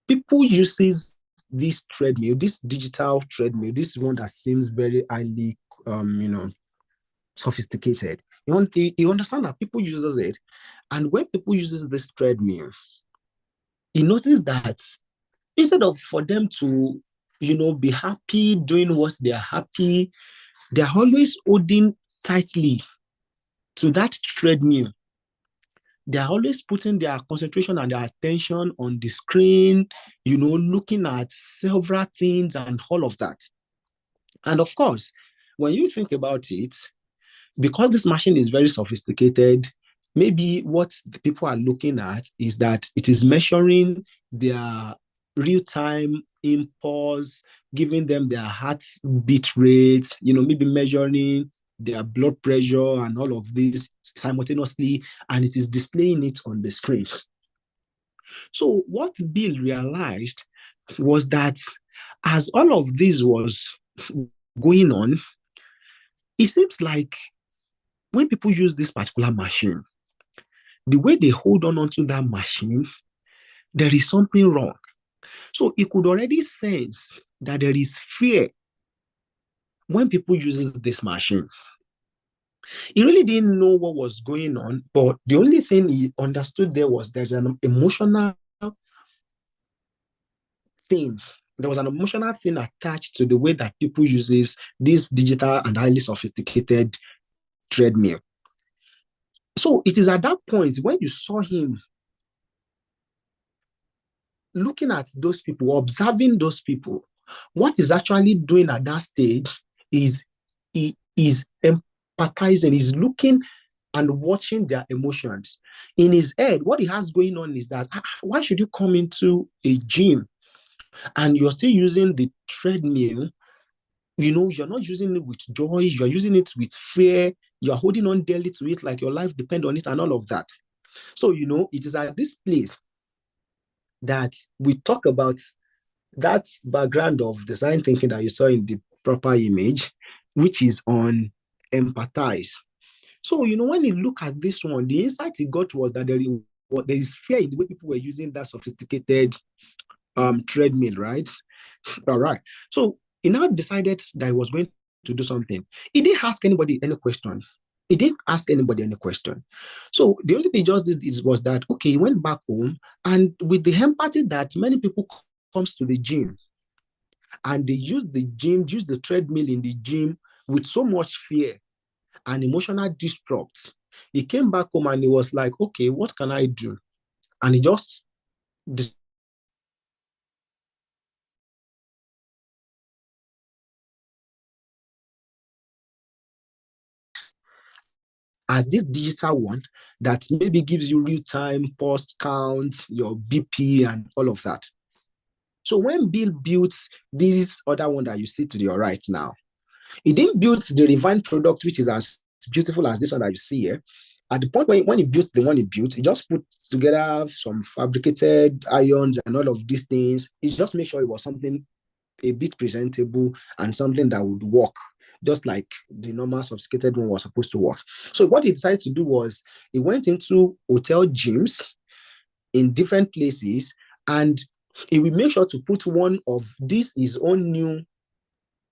people uses this treadmill, this digital treadmill, this one that seems very highly, sophisticated. You understand that people uses it, and when people uses this treadmill, you notice that instead of for them to, be happy doing what they are happy, they are always holding tightly to that treadmill. They are always putting their concentration and their attention on the screen, looking at several things and all of that. And of course, when you think about it, because this machine is very sophisticated, maybe what the people are looking at is that it is measuring their real-time impulse, giving them their heart beat rate, maybe measuring their blood pressure and all of this simultaneously, and it is displaying it on the screen. So what Bill realized was that as all of this was going on, it seems like when people use this particular machine, the way they hold on onto that machine, there is something wrong. So he could already sense that there is fear when people use this machine. He really didn't know what was going on, but the only thing he understood there was there's an emotional thing. There was an emotional thing attached to the way that people uses this digital and highly sophisticated treadmill. So it is at that point when you saw him looking at those people, observing those people, what he's actually doing at that stage is he is empathizing, he's looking and watching their emotions. In his head, what he has going on is that, why should you come into a gym and you're still using the treadmill? You're not using it with joy, you're using it with fear, you're holding on dearly to it like your life depends on it and all of that. So, it is at this place that we talk about that background of design thinking that you saw in the proper image, which is on empathize. So, when you look at this one, the insight he got was that there is fear in the way people were using that sophisticated treadmill, right? All right. So he now decided that he was going to do something. He didn't ask anybody any question. So the only thing he just did was that, okay, he went back home, and with the empathy that many people comes to the gym and they use the treadmill in the gym with so much fear and emotional disrupt, he came back home and he was like, okay, what can I do? And he just as this digital one that maybe gives you real-time pulse count, your BP, and all of that. So when Bill built this other one that you see to your right now,
He didn't build the refined product, which is as beautiful as this one that you see here. At the point when he built the one he built, he just put together some fabricated ions and all of these things. He just made sure it was something a bit presentable and something that would work, just like the normal sophisticated one was supposed to work. So what he decided to do was he went into hotel gyms in different places, and he will make sure to put one of this his own new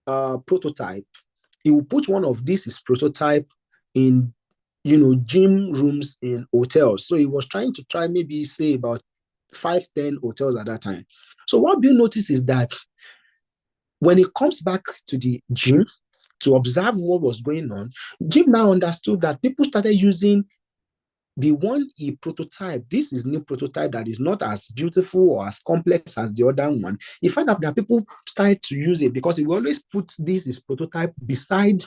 prototype. He will put one of this his prototype in gym rooms in hotels. So he was trying to maybe say about 5-10 hotels at that time. So what Bill noticed is that when he comes back to the gym to observe what was going on, Jim now understood that people started using the one he prototyped. This is new prototype that is not as beautiful or as complex as the other one. He found out that people started to use it because he always puts this his prototype beside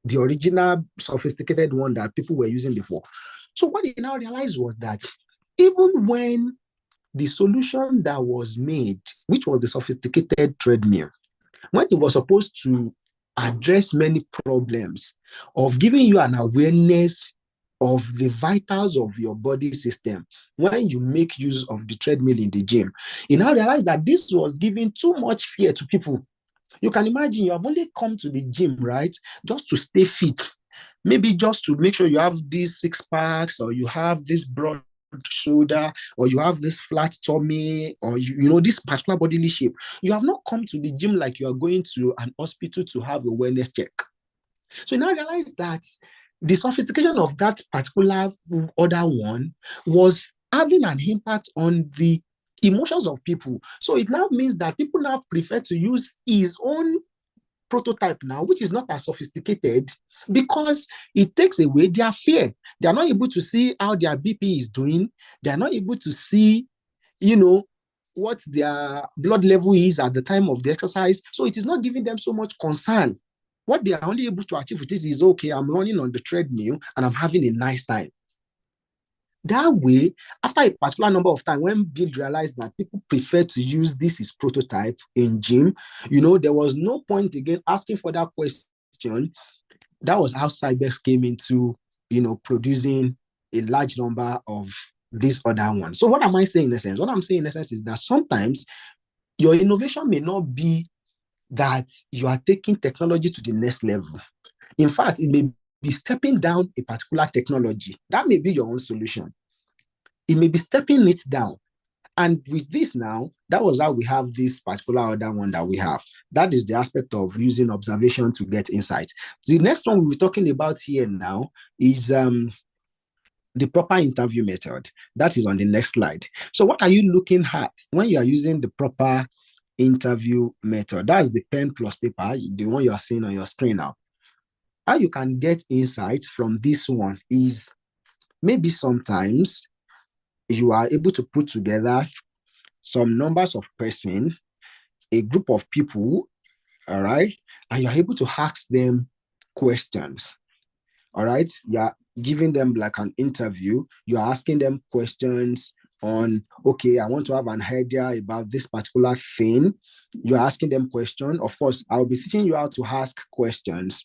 the original sophisticated one that people were using before. So what he now realized was that even when the solution that was made, which was the sophisticated treadmill, when it was supposed to address many problems of giving you an awareness of the vitals of your body system, when you make use of the treadmill in the gym, you now realize that this was giving too much fear to people. You can imagine you have only come to the gym, right, just to stay fit, maybe just to make sure you have these six packs, or you have this broad shoulder, or you have this flat tummy, or this particular bodily shape. You have not come to the gym like you are going to an hospital to have a wellness check. So now realize that the sophistication of that particular other one was having an impact on the emotions of people. So it now means that people now prefer to use his own prototype now, which is not as sophisticated, because it takes away their fear. They are not able to see how their BP is doing. They are not able to see, what their blood level is at the time of the exercise. So it is not giving them so much concern. What they are only able to achieve with this is, okay, I'm running on the treadmill and I'm having a nice time. That way, after a particular number of time, when Bill realized that people prefer to use this as prototype in gym, there was no point again asking for that question. That was how Cybex came into, producing a large number of these other ones. So what am I saying in essence? What I'm saying in essence is that sometimes your innovation may not be that you are taking technology to the next level. In fact, it may be stepping down a particular technology. That may be your own solution. It may be stepping it down. And with this now, that was how we have this particular other one that we have. That is the aspect of using observation to get insight. The next one we're talking about here now is the proper interview method. That is on the next slide. So what are you looking at when you are using the proper interview method? That's the pen plus paper, the one you are seeing on your screen now. How you can get insight from this one is maybe sometimes you are able to put together some numbers of persons, a group of people, all right, and you're able to ask them questions, all right? You're giving them like an interview. You're asking them questions on, okay, I want to have an idea about this particular thing. You're asking them questions. Of course, I'll be teaching you how to ask questions,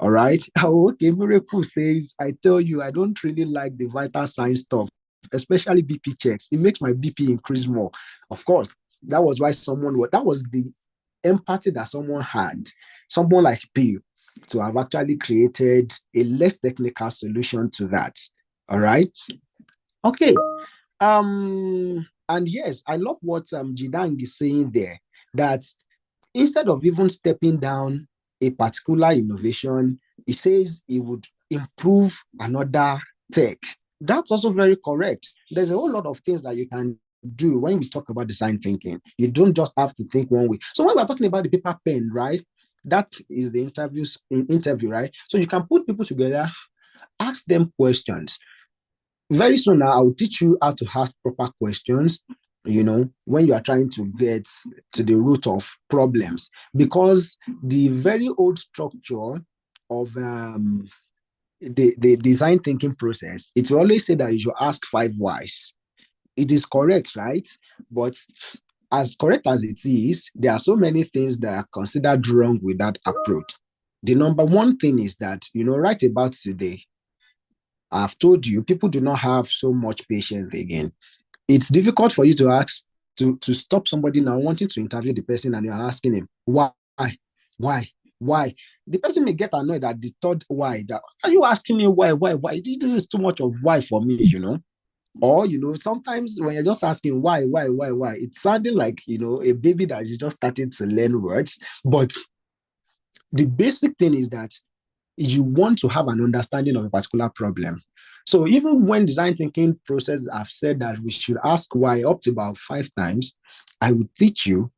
all right? Oh, okay, Miracle says, I tell you, I don't really like the vital sign stuff, especially BP checks. It makes my BP increase more. Of course, that was why that was the empathy that someone had, someone like Bill, to have actually created a less technical solution to that. All right. Okay. And yes, I love what Jidang is saying there, that instead of even stepping down a particular innovation, he says it would improve another tech. That's also very correct. There's a whole lot of things that you can do when we talk about design thinking. You don't just have to think one way. So when we're talking about the paper pen, right? That is the interview, right? So you can put people together, ask them questions. Very soon now, I will teach you how to ask proper questions, when you are trying to get to the root of problems. Because the very old structure of the design thinking process, it will always say that you should ask 5 whys. It is correct, right? But as correct as it is, there are so many things that are considered wrong with that approach. The number one thing is that, right about today, I've told you, people do not have so much patience again. It's difficult for you to ask to stop somebody now wanting to interview the person, and you're asking him why, why, why. The person may get annoyed at the third why. That, are you asking me why? This is too much of why for me. Or sometimes when you're just asking why, it's sounding like a baby that is just starting to learn words. But the basic thing is that you want to have an understanding of a particular problem. So even when design thinking process, I've said that we should ask why up to about 5 times, I will teach you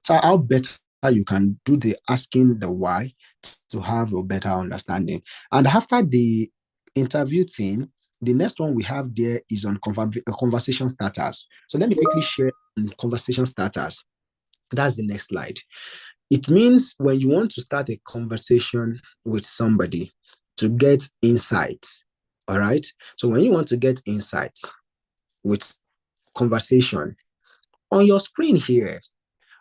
how better you can do the asking the why to have a better understanding. And after the interview thing, the next one we have there is on conversation starters. So let me quickly share conversation starters. That's the next slide. It means when you want to start a conversation with somebody to get insights, all right? So when you want to get insights with conversation, on your screen here,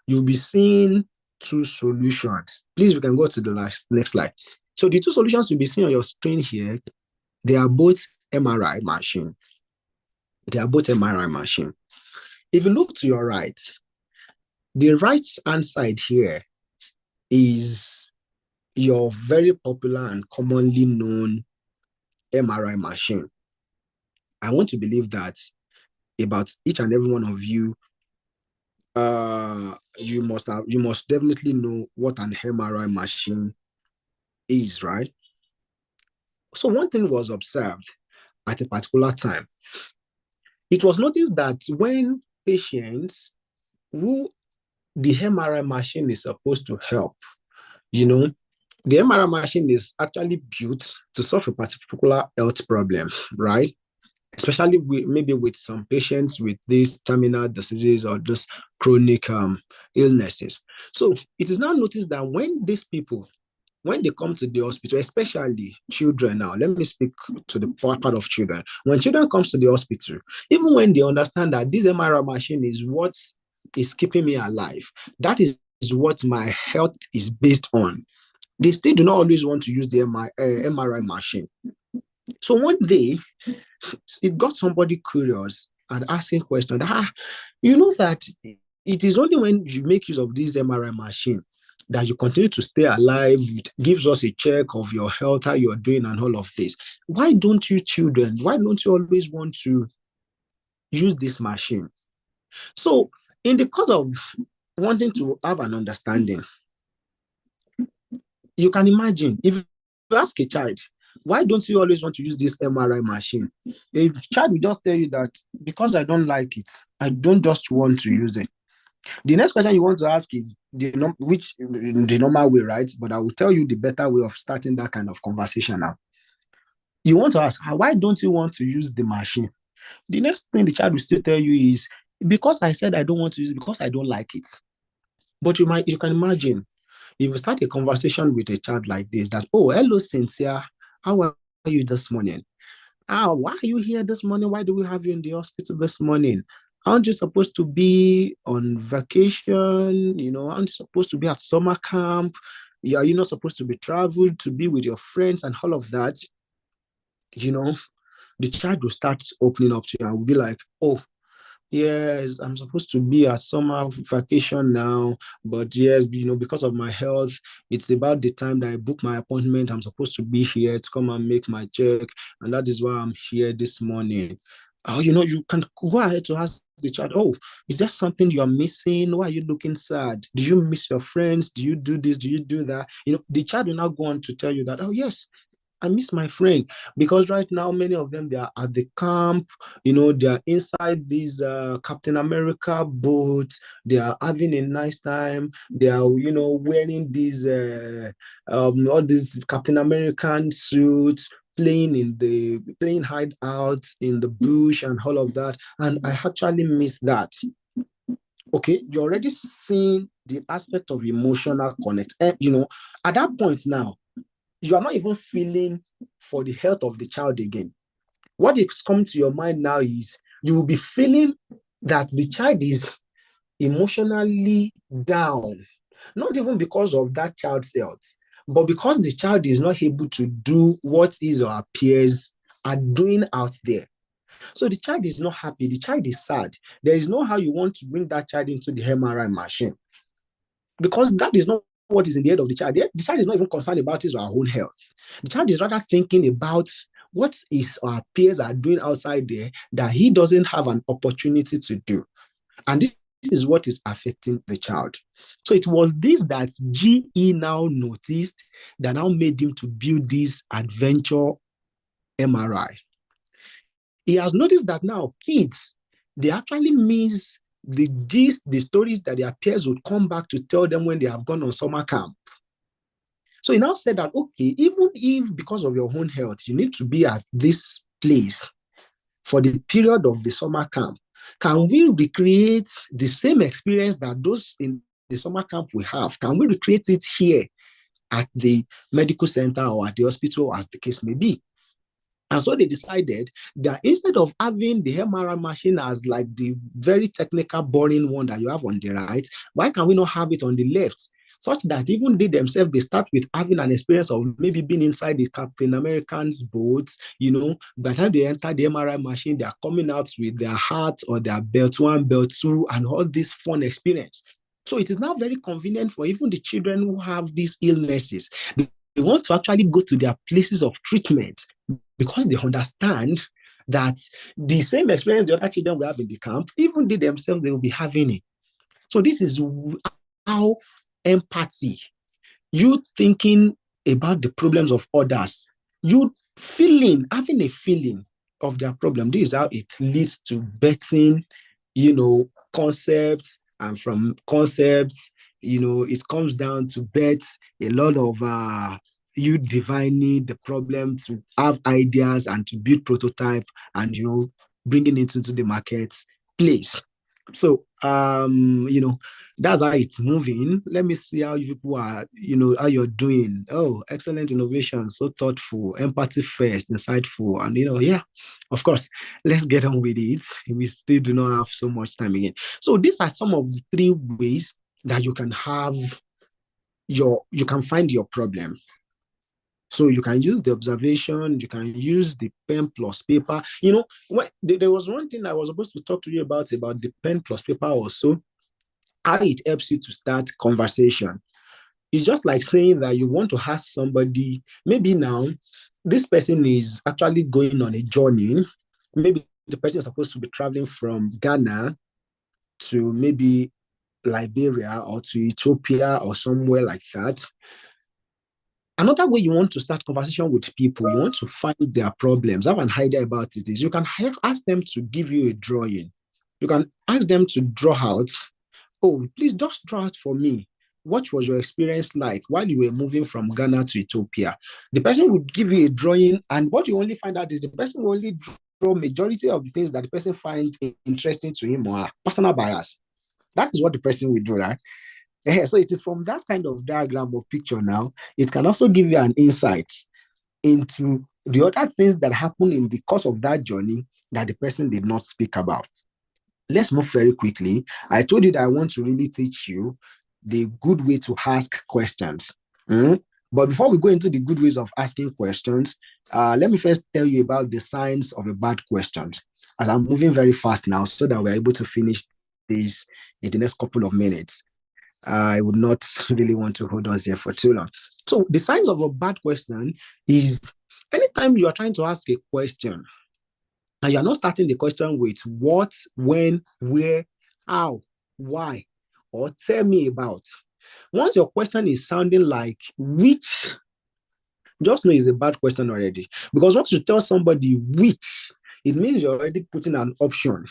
you'll be seeing 2 solutions. Please, we can go to the next slide. So the 2 solutions you'll be seeing on your screen here, they are both MRI machine. If you look to your right, the right-hand side here is your very popular and commonly known MRI machine. I want to believe that about each and every one of you, you must definitely know what an MRI machine is, right? So one thing was observed at a particular time. It was noticed that when patients who the MRI machine is supposed to help, the MRI machine is actually built to solve a particular health problem, right? Especially maybe with some patients with these terminal diseases or just chronic illnesses. So it is now noticed that when these people, when they come to the hospital, especially children now, let me speak to the part of children. When children comes to the hospital, even when they understand that this MRI machine is what is keeping me alive, that is what my health is based on, they still do not always want to use the MRI machine. So one day, it got somebody curious and asking questions. You know that it is only when you make use of this MRI machine that you continue to stay alive. It gives us a check of your health, how you're doing, and all of this. Why don't you children, why don't you always want to use this machine? So in the course of wanting to have an understanding, you can imagine if you ask a child, why don't you always want to use this MRI machine? A child will just tell you that because I don't like it, I don't just want to use it. The next question you want to ask is the normal way, right? But I will tell you the better way of starting that kind of conversation now. You want to ask, why don't you want to use the machine? The next thing the child will still tell you is, because I said I don't want to use it, because I don't like it. But you can imagine, if you start a conversation with a child like this, that, oh, hello, Cynthia, how are you this morning? Why are you here this morning? Why do we have you in the hospital this morning? Aren't you supposed to be on vacation? Aren't you supposed to be at summer camp? Are you not supposed to be traveled to be with your friends and all of that? The child will start opening up to you and will be like, oh, yes, I'm supposed to be at summer vacation now, but yes, because of my health, it's about the time that I book my appointment. I'm supposed to be here to come and make my check, and that is why I'm here this morning. You can go ahead to ask the child, oh, is there something you are missing? Why are you looking sad? Do you miss your friends? Do you do this? Do you do that? The child will now go on to tell you that, oh, yes, I miss my friend, because right now many of them, they are at the camp, they are inside these Captain America boots, they are having a nice time, they are wearing these all these Captain American suits, playing hideouts in the bush and all of that, and I actually miss that. Okay, you're already seeing the aspect of emotional connect. At that point now, you are not even feeling for the health of the child again. What is coming to your mind now is you will be feeling that the child is emotionally down, not even because of that child's health, But because the child is not able to do what his or her peers are doing out there, so the child is not happy, the child is sad. There is no how you want to bring that child into the MRI machine, because that is not what is in the head of the child. The child is not even concerned about his or her own health. The child is rather thinking about what his or her peers are doing outside there that he doesn't have an opportunity to do. And this is what is affecting the child. So it was this that GE now noticed that now made him to build this adventure MRI. He has noticed that now kids, they actually miss the gist, the stories that their peers would come back to tell them when they have gone on summer camp. So he now said that, okay, even if because of your own health, you need to be at this place for the period of the summer camp, can we recreate the same experience that those in the summer camp will have? Can we recreate it here at the medical center or at the hospital, as the case may be? And so they decided that instead of having the MRI machine as like the very technical, boring one that you have on the right, why can we not have it on the left? Such that even they themselves, they start with having an experience of maybe being inside the Captain American's boat, by the time they enter the MRI machine, they are coming out with their hat or their belt one, belt two, and all this fun experience. So it is now very convenient for even the children who have these illnesses. They want to actually go to their places of treatment because they understand that the same experience the other children will have in the camp, even they themselves, they will be having it. So this is how empathy, you thinking about the problems of others, you having a feeling of their problem. This is how it leads to betting, concepts, and from concepts, it comes down to bet a lot of you divining the problem to have ideas and to build prototype and bringing it into the marketplace. So that's how it's moving. Let me see how you people are, how you're doing. Oh, excellent innovation, so thoughtful, empathy first, insightful, and yeah, of course, let's get on with it. We still do not have so much time again. So these are some of the 3 ways that you can find your problem. So you can use the observation, you can use the pen plus paper. There was one thing I was supposed to talk to you about the pen plus paper also, how it helps you to start conversation. It's just like saying that you want to ask somebody, maybe now, this person is actually going on a journey. Maybe the person is supposed to be traveling from Ghana to maybe Liberia or to Ethiopia or somewhere like that. Another way you want to start conversation with people, you want to find their problems, have an idea about it, is you can ask them to give you a drawing. You can ask them to draw out, oh, please just draw out for me. What was your experience like while you were moving from Ghana to Ethiopia? The person would give you a drawing, and what you only find out is the person will only draw majority of the things that the person finds interesting to him or her. Personal bias. That is what the person will do, right? So it is from that kind of diagram or picture now, it can also give you an insight into the other things that happen in the course of that journey that the person did not speak about. Let's move very quickly. I told you that I want to really teach you the good way to ask questions. But before we go into the good ways of asking questions, let me first tell you about the signs of a bad question, as I'm moving very fast now so that we're able to finish this in the next couple of minutes. I would not really want to hold us here for too long. So the signs of a bad question is anytime you are trying to ask a question and you're not starting the question with what, when, where, how, why, or tell me about. Once your question is sounding like which, just know it's a bad question already. Because once you tell somebody which, it means you're already putting an option.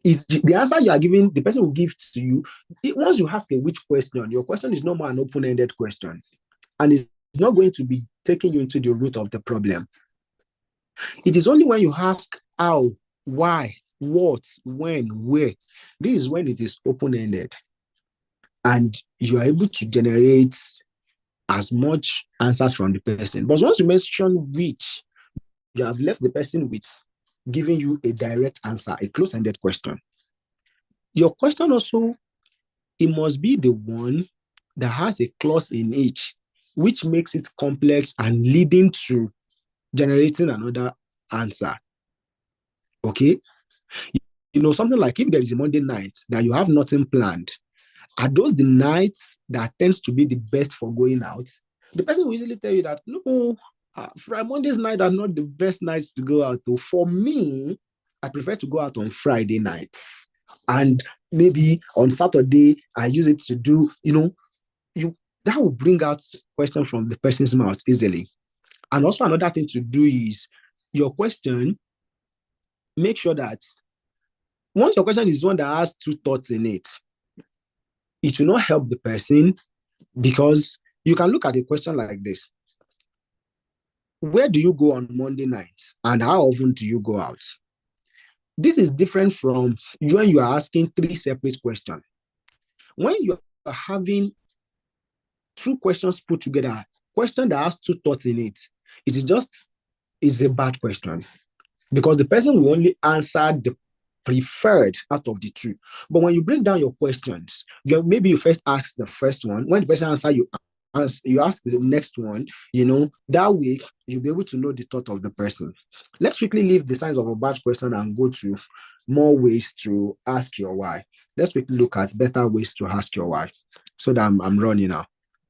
Is the answer you are giving, the person will give to you. Once you ask a which question, your question is no more an open-ended question. And it's not going to be taking you into the root of the problem. It is only when you ask how, why, what, when, where, this is when it is open-ended. And you are able to generate as much answers from the person. But once you mention which, you have left the person with giving you a direct answer, a close-ended question. Your question also, it must be the one that has a clause in each. which makes it complex and leading to generating another answer. Okay? Something like if there is a Monday night that you have nothing planned, are those the nights that tends to be the best for going out? The person will easily tell you that, no, Monday's night are not the best nights to go out. So for me, I prefer to go out on Friday nights. And maybe on Saturday, I use it to do, that will bring out questions from the person's mouth easily. And also another thing to do is your question, make sure that once your question is one that has two thoughts in it, it will not help the person, because you can look at a question like this. Where do you go on Monday nights and how often do you go out? This is different from when you are asking three separate questions. When you are having two questions put together, question that has two thoughts in it, is a bad question, because the person will only answer the preferred out of the two. But when you break down your questions, maybe you first ask the first one. When the person answers, you ask the next one, that way you'll be able to know the thought of the person. Let's quickly leave the signs of a bad question and go to more ways to ask your why. Let's quickly look at better ways to ask your why, so that I'm running now.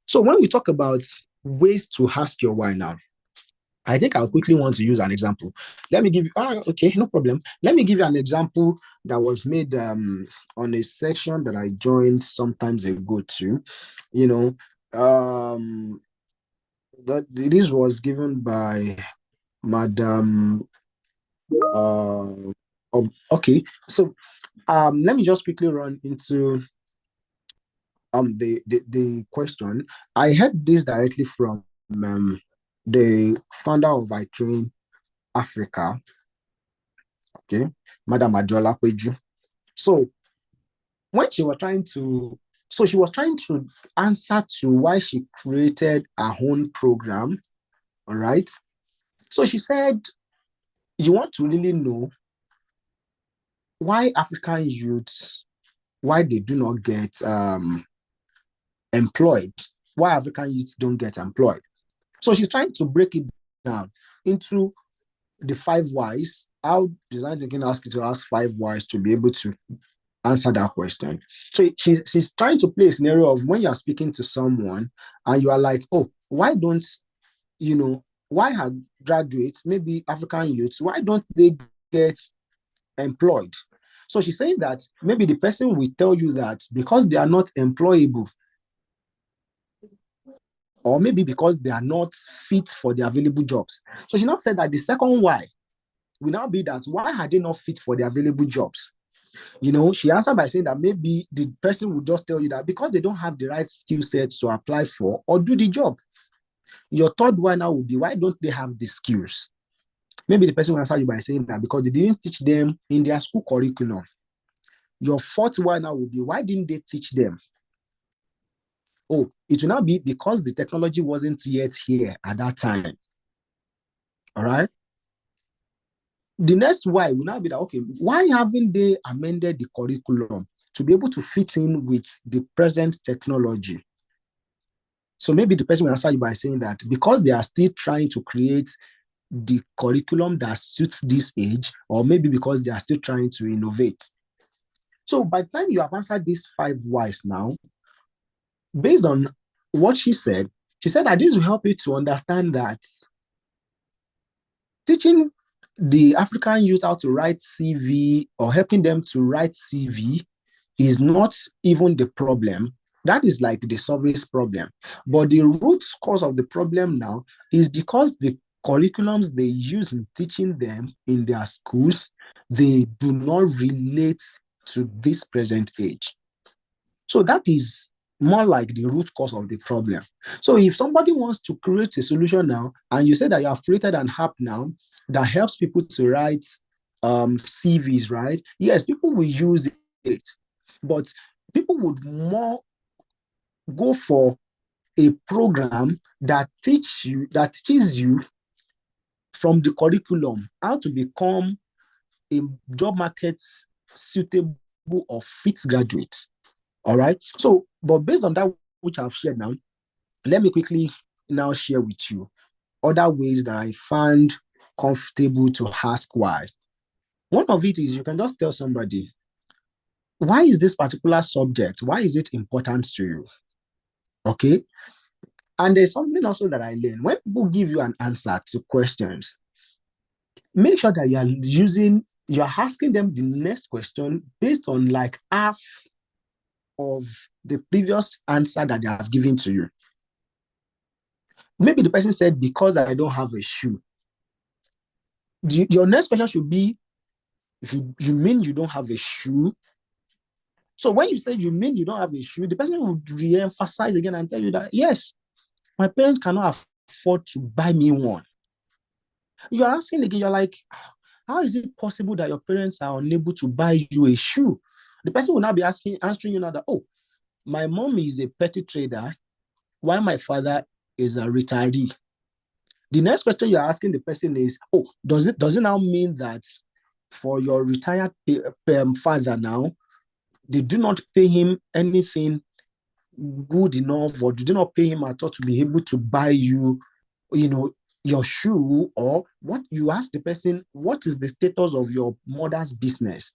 So when we talk about ways to ask your why now, I think I'll quickly want to use an example. Let me give you, okay, no problem. Let me give you an example that was made on a section that I joined sometimes ago too. This was given by Madam. Okay, so let me just quickly run into the question. I heard this directly from the founder of I Train Africa, okay, Madam Ajola Peju. So when she was trying to answer to why she created her own program, all right? So she said, you want to really know why African youths, why they do not get employed, why African youths don't get employed. So she's trying to break it down into the 5 whys, how design thinking asks you to ask 5 whys to be able to answer that question. So she's trying to play a scenario of when you are speaking to someone and you are like, oh, why don't, why have graduates, maybe African youths, why don't they get employed? So she's saying that maybe the person will tell you that because they are not employable, or maybe because they are not fit for the available jobs. So she now said that the second why will now be that why are they not fit for the available jobs? She answered by saying that maybe the person will just tell you that because they don't have the right skill sets to apply for or do the job. Your third why now would be, why don't they have the skills? Maybe the person will answer you by saying that because they didn't teach them in their school curriculum. Your fourth why now would be, why didn't they teach them? Oh, it will now be because the technology wasn't yet here at that time. All right? The next why will now be that, okay, why haven't they amended the curriculum to be able to fit in with the present technology? So maybe the person will answer you by saying that because they are still trying to create the curriculum that suits this age, or maybe because they are still trying to innovate. So by the time you have answered these 5 whys now, based on what she said that this will help you to understand that teaching the African youth how to write CV or helping them to write CV is not even the problem. That is like the service problem. But the root cause of the problem now is because the curriculums they use in teaching them in their schools, they do not relate to this present age. So that is more like the root cause of the problem. So if somebody wants to create a solution now, and you say that you have created an app now that helps people to write CVs, right? Yes, people will use it, but people would more go for a program that teaches you from the curriculum how to become a job market suitable or fit graduate. All right. So, but based on that which I've shared now, let me quickly now share with you other ways that I found comfortable to ask why. One of it is you can just tell somebody, why is this particular subject, why is it important to you? Okay. And there's something also that I learned. When people give you an answer to questions, make sure that you're asking them the next question based on like half of the previous answer that they have given to you. Maybe the person said, because I don't have a shoe. Your next question should be, you mean you don't have a shoe? So when you say you mean you don't have a shoe, the person will re-emphasize again and tell you that, yes, my parents cannot afford to buy me one. You're asking again, you're like, how is it possible that your parents are unable to buy you a shoe? The person will now be answering you now that, oh, my mom is a petty trader, while my father is a retiree. The next question you're asking the person is, oh, does it now mean that for your retired father now, they do not pay him anything good enough, or do not pay him at all to be able to buy you, your shoe? Or what? You ask the person, what is the status of your mother's business?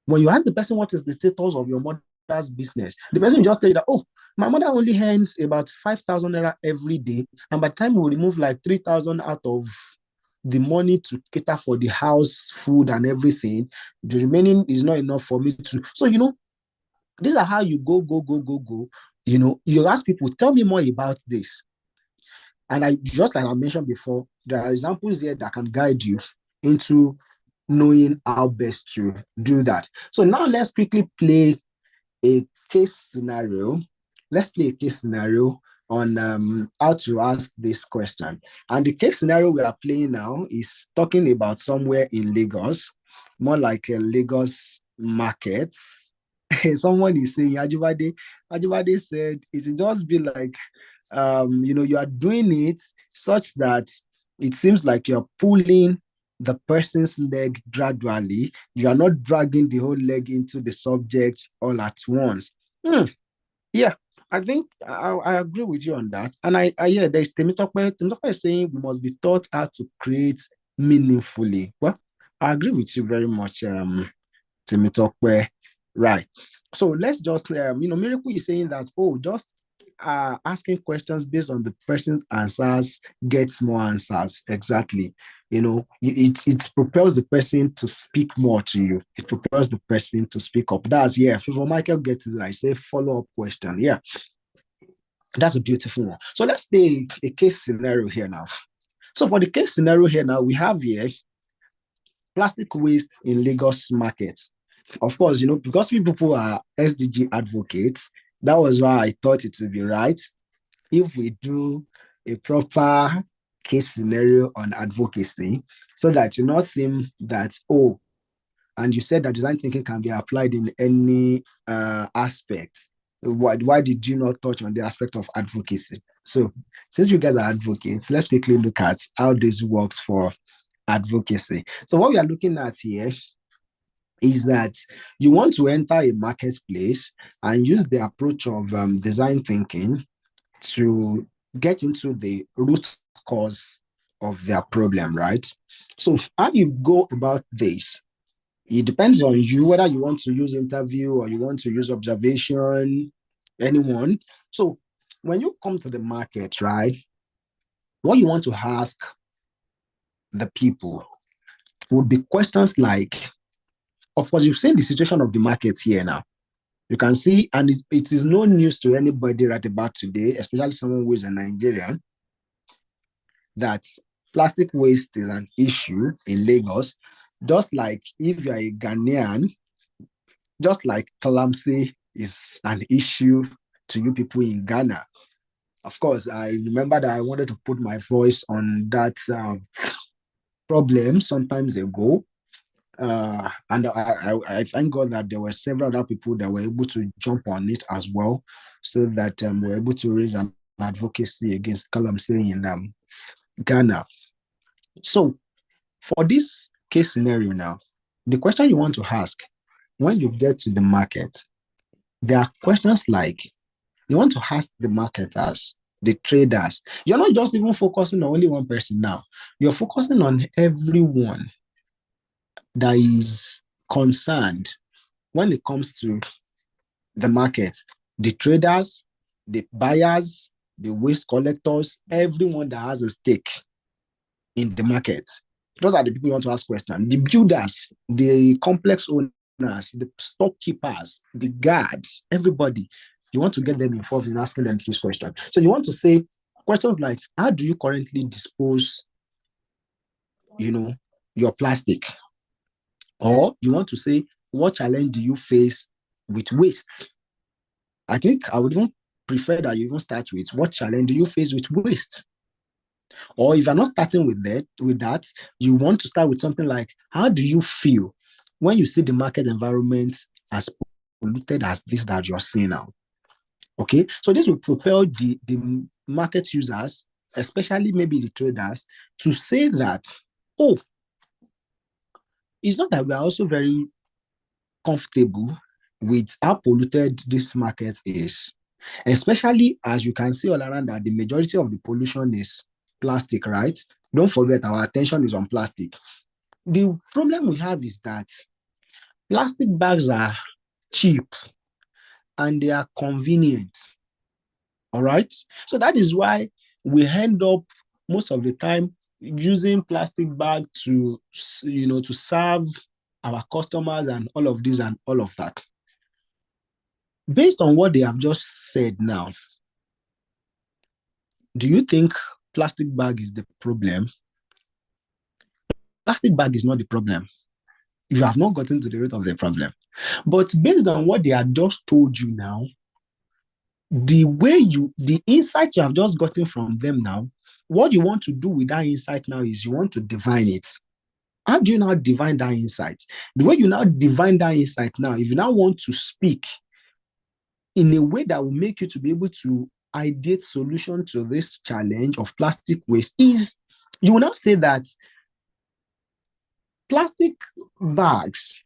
When you ask the person what is the status of your mother's business, the person will just tell you that, oh, my mother only earns about 5,000 naira every day, and by the time we remove like 3,000 out of the money to cater for the house, food, and everything, the remaining is not enough for me to. So, these are how you go. You ask people, tell me more about this. And just like I mentioned before, there are examples here that can guide you into knowing how best to do that. So now let's quickly play a case scenario. Let's play a case scenario on how to ask this question. And the case scenario we are playing now is talking about somewhere in Lagos, more like a Lagos market. Someone is saying, Ajibade said, it should just be like, you are doing it such that it seems like you're pulling the person's leg gradually. You are not dragging the whole leg into the subject all at once. Yeah, I think I agree with you on that. And I hear there's Temitope is saying we must be taught how to create meaningfully. Well, I agree with you very much, Temitope. Right. So let's just, Miracle is saying that, just asking questions based on the person's answers gets more answers. Exactly. It propels the person to speak more to you. It propels the person to speak up. That's, yeah, Favor Michael gets it. I say follow-up question. Yeah. That's a beautiful one. So let's take a case scenario here now. So for the case scenario here now, we have here plastic waste in Lagos markets. Of course, because we people are SDG advocates, that was why I thought it would be right if we do a proper case scenario on advocacy, so that you not seem that, and you said that design thinking can be applied in any aspect. Why did you not touch on the aspect of advocacy? So since you guys are advocates, let's quickly look at how this works for advocacy. So what we are looking at here is that you want to enter a marketplace and use the approach of design thinking to get into the root cause of their problem, right? So how you go about this, it depends on you, whether you want to use interview or you want to use observation, anyone. So when you come to the market, right, what you want to ask the people would be questions like, of course, you've seen the situation of the market here now. You can see, and it is no news to anybody right about today, especially someone who is a Nigerian, that plastic waste is an issue in Lagos. Just like if you're a Ghanaian, just like calamity is an issue to you people in Ghana. Of course, I remember that I wanted to put my voice on that problem sometimes ago. And I thank God that there were several other people that were able to jump on it as well, so that we're able to raise an advocacy against calamity in Ghana. So for this case scenario now, the question you want to ask when you get to the market, there are questions like, you want to ask the marketers, the traders. You're not just even focusing on only one person now. You're focusing on everyone that is concerned when it comes to the market. The traders, the buyers, the waste collectors, everyone that has a stake in the market. Those are the people you want to ask questions. The builders, the complex owners, the storekeepers, the guards, everybody. You want to get them involved in asking them this question. So you want to say questions like, how do you currently dispose, your plastic? Or you want to say, what challenge do you face with waste? I think I would even prefer that you even start with, what challenge do you face with waste? Or if you're not starting with that, you want to start with something like, how do you feel when you see the market environment as polluted as this that you're seeing now? Okay, so this will propel the market users, especially maybe the traders, to say that, oh, it's not that we are also very comfortable with how polluted this market is, especially as you can see all around that the majority of the pollution is plastic, right? Don't forget, our attention is on plastic. The problem we have is that plastic bags are cheap and they are convenient. All right. So that is why we end up most of the time using plastic bag to serve our customers and all of this and all of that. Based on what they have just said now, do you think plastic bag is the problem? Plastic bag is not the problem. You have not gotten to the root of the problem. But based on what they have just told you now, the insight you have just gotten from them now, what you want to do with that insight now is you want to divine it. How do you now divine that insight? The way you now divine that insight now, if you now want to speak in a way that will make you to be able to ideate solution to this challenge of plastic waste, is you will now say that plastic bags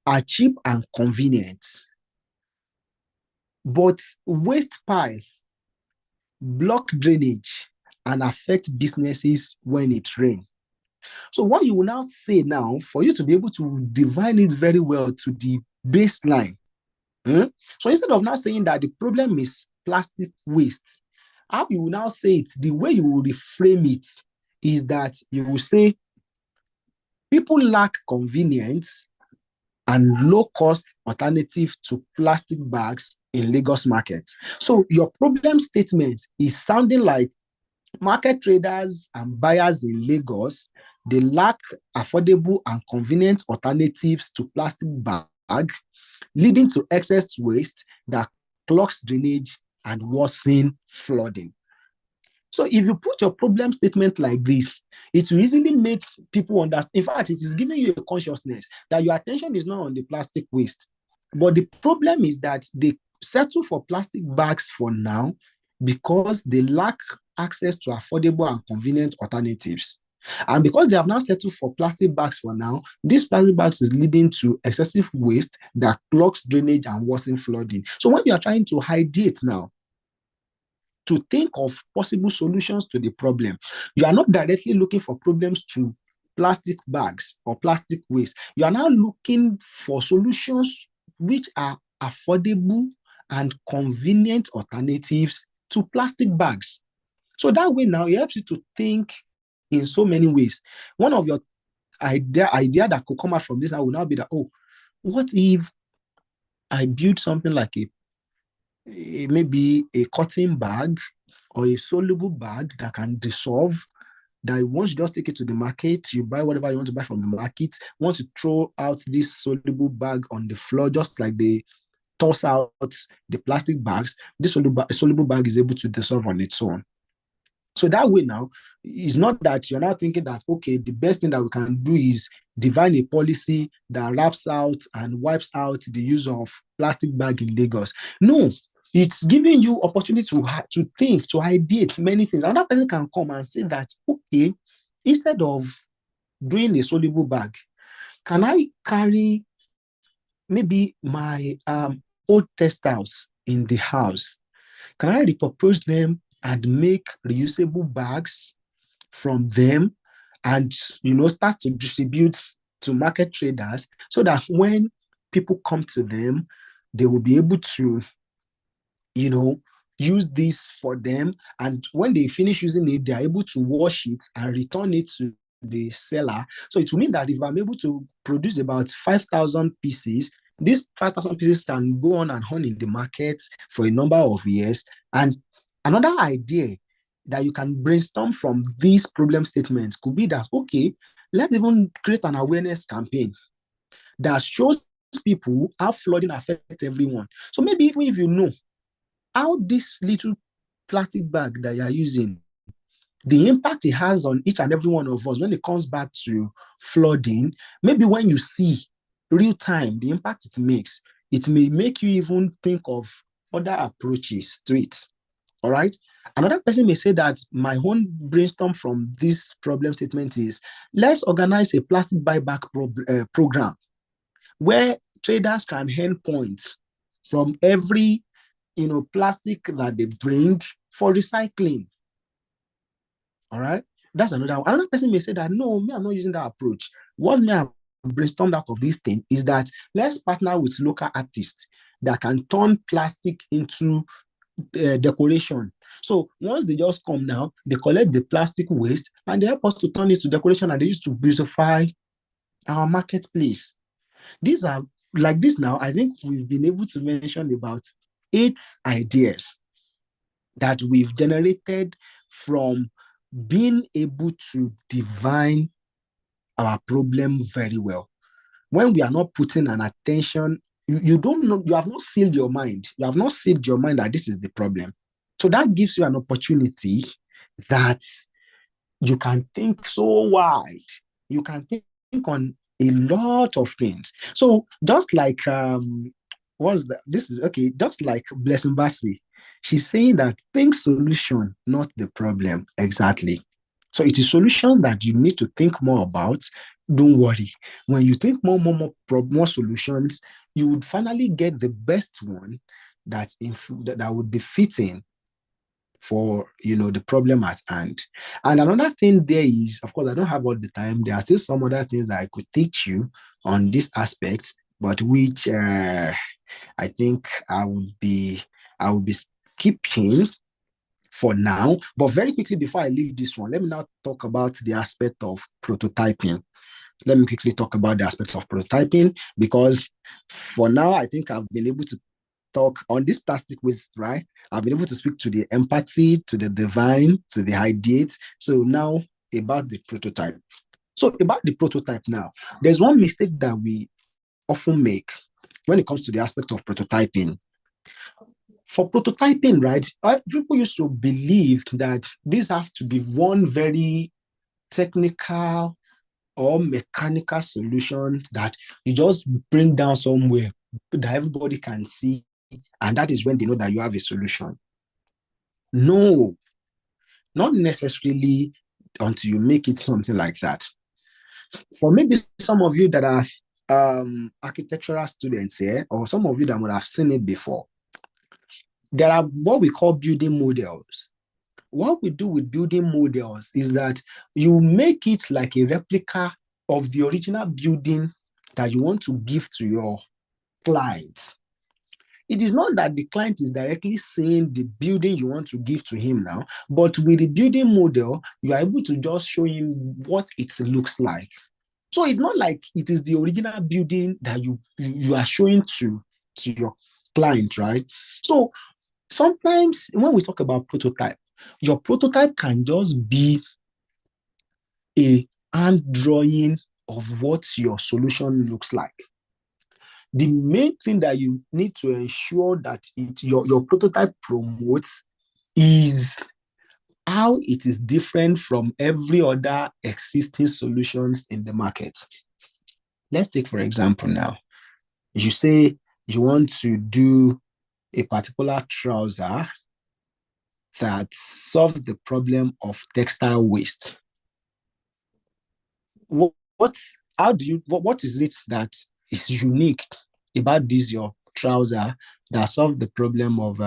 are cheap and convenient, but waste pile block drainage and affect businesses when it rains. So what you will now say now, for you to be able to divine it very well to the baseline, so instead of now saying that the problem is plastic waste, how you will now say it, the way you will reframe it is that you will say people lack convenience and low-cost alternative to plastic bags in Lagos market. So your problem statement is sounding like market traders and buyers in Lagos, they lack affordable and convenient alternatives to plastic bag, leading to excess waste that clogs drainage and worsen flooding. So if you put your problem statement like this, it will easily make people understand. In fact, it is giving you a consciousness that your attention is not on the plastic waste. But the problem is that they settle for plastic bags for now because they lack access to affordable and convenient alternatives. And because they have now settled for plastic bags for now, these plastic bags is leading to excessive waste that clogs drainage and worsen flooding. So when you are trying to ideate now, to think of possible solutions to the problem, you are not directly looking for problems to plastic bags or plastic waste. You are now looking for solutions which are affordable and convenient alternatives to plastic bags. So that way now it helps you to think in so many ways. One of your idea that could come out from this now will now be that, oh, what if I build something like maybe a cotton bag or a soluble bag that can dissolve, that once you just take it to the market, you buy whatever you want to buy from the market. Once you throw out this soluble bag on the floor, just like they toss out the plastic bags, this soluble bag is able to dissolve on its own. So that way now, it's not that you're now thinking that, okay, the best thing that we can do is divine a policy that wraps out and wipes out the use of plastic bag in Lagos. No, it's giving you opportunity to think, to ideate many things. Another person can come and say that, okay, instead of doing a soluble bag, can I carry maybe my old textiles in the house? Can I repurpose them and make reusable bags from them and start to distribute to market traders so that when people come to them, they will be able to use this for them, and when they finish using it, they are able to wash it and return it to the seller. So it will mean that if I'm able to produce about 5,000 pieces, these 5,000 pieces can go on and on in the market for a number of years. And another idea that you can brainstorm from these problem statements could be that, okay, let's even create an awareness campaign that shows people how flooding affects everyone. So maybe even if you know how this little plastic bag that you're using, the impact it has on each and every one of us when it comes back to flooding, maybe when you see real time the impact it makes, it may make you even think of other approaches to it. All right. Another person may say that my own brainstorm from this problem statement is, let's organize a plastic buyback program where traders can earn points from every plastic that they bring for recycling. All right. That's another one. Another person may say that, no, me, I'm not using that approach. What me have brainstormed out of this thing is that let's partner with local artists that can turn plastic into decoration. So once they just come now, they collect the plastic waste and they help us to turn it to decoration, and they used to beautify our marketplace. These are like this now. I think we've been able to mention about 8 ideas that we've generated from being able to divine our problem very well. When we are not putting an attention, you don't know, you have not sealed your mind. You have not sealed your mind that this is the problem. So that gives you an opportunity that you can think so wide. You can think on a lot of things. So just like what's that? This is okay, just like Blessing Bassi. She's saying that think solution, not the problem. Exactly. So it is solutions that you need to think more about. Don't worry. When you think more solutions, you would finally get the best one that would be fitting for the problem at hand. And another thing there is, of course, I don't have all the time. There are still some other things that I could teach you on this aspect, but which I think I would be skipping for now. But very quickly before I leave this one, let me now talk about the aspect of prototyping. Let me quickly talk about the aspects of prototyping, because for now, I think I've been able to talk on this plastic waste, right? I've been able to speak to the empathy, to the divine, to the ideate. So now about the prototype. So about the prototype now, there's one mistake that we often make when it comes to the aspect of prototyping. For prototyping, right, people used to believe that this has to be one very technical or mechanical solution that you just bring down somewhere that everybody can see, and that is when they know that you have a solution. No, not necessarily until you make it something like that. For maybe some of you that are architectural students here, or some of you that would have seen it before, there are what we call building models. What we do with building models is that you make it like a replica of the original building that you want to give to your clients. It is not that the client is directly seeing the building you want to give to him now, but with the building model, you are able to just show him what it looks like. So it's not like it is the original building that you are showing to your client, right? So sometimes when we talk about prototype, your prototype can just be a hand drawing of what your solution looks like. The main thing that you need to ensure that your prototype promotes is how it is different from every other existing solutions in the market. Let's take, for example, now, you say you want to do a particular trouser that solves the problem of textile waste. What is it that is unique about this your trouser that solve the problem of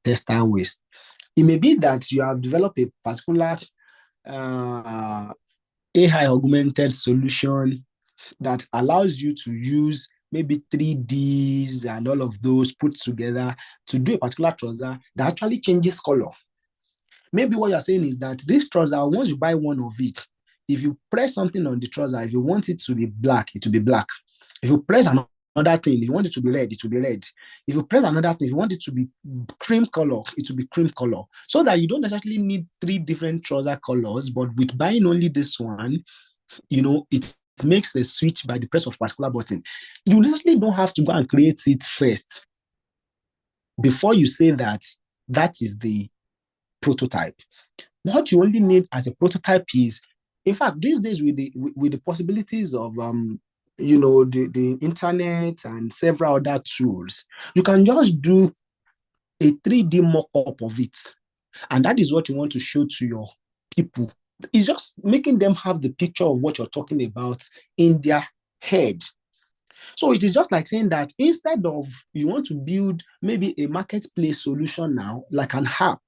textile waste. It may be that you have developed a particular AI augmented solution that allows you to use maybe 3Ds and all of those put together to do a particular trouser that actually changes color. Maybe what you're saying is that this trouser, once you buy one of it, if you press something on the trouser, if you want it to be black, it will be black. If you press another thing, if you want it to be red, it will be red. If you press another thing, if you want it to be cream color, it will be cream color. So that you don't necessarily need 3 different trouser colors, but with buying only this one, it makes a switch by the press of a particular button. You necessarily don't have to go and create it first before you say that is the prototype. What you only need as a prototype is, in fact, these days with the possibilities of the internet and several other tools, you can just do a 3D mock-up of it. And that is what you want to show to your people. It's just making them have the picture of what you're talking about in their head. So it is just like saying that instead of you want to build maybe a marketplace solution now, like an app,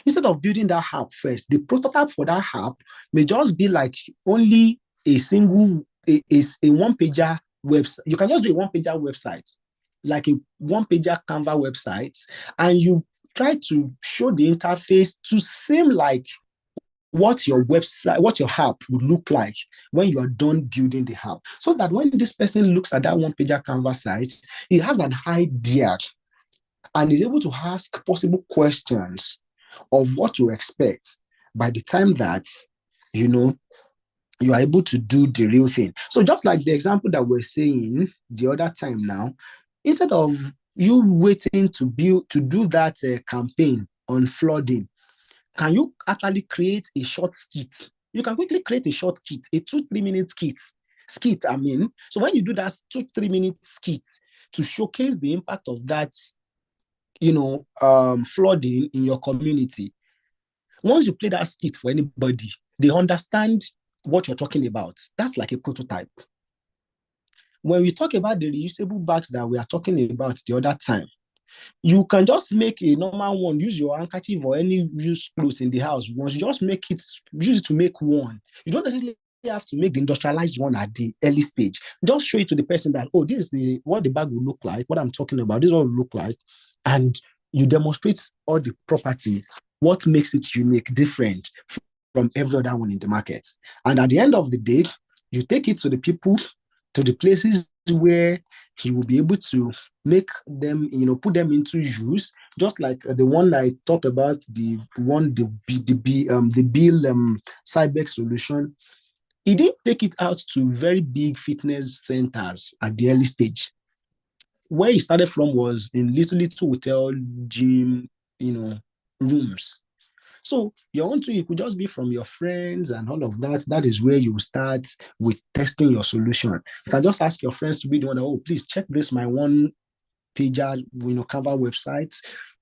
instead of building that app first, the prototype for that app may just be like only a single, a one-pager website. You can just do a one-pager website, like a one-pager Canva website, and you try to show the interface to seem like what your website, what your app would look like when you are done building the app. So that when this person looks at that one-pager Canva site, he has an idea and is able to ask possible questions of what to expect by the time that, you are able to do the real thing. So just like the example that we're saying the other time now, instead of you waiting to do that campaign on flooding, can you actually create a short skit? You can quickly create a short skit, a 2-3 minute skit. So when you do that 2-3 minute skit to showcase the impact of that, flooding in your community, once you play that skit for anybody, they understand what you're talking about. That's like a prototype. When we talk about the reusable bags that we are talking about the other time, you can just make a normal one, use your handkerchief or any used clothes in the house. Once you just use it to make one. You don't necessarily have to make the industrialized one at the early stage. Just show it to the person that, oh, this is what the bag will look like, what I'm talking about, this is what it will look like. And you demonstrate all the properties, what makes it unique, different from every other one in the market. And at the end of the day, you take it to the people, to the places where he will be able to make them, put them into use, just like the one I talked about, the Bill Cybex solution. He didn't take it out to very big fitness centers at the early stage. Where he started from was in little hotel, gym, rooms. So your own tool, it could just be from your friends and all of that. That is where you start with testing your solution. You can just ask your friends to be the one that, oh, please check this, my one pager, Canva website.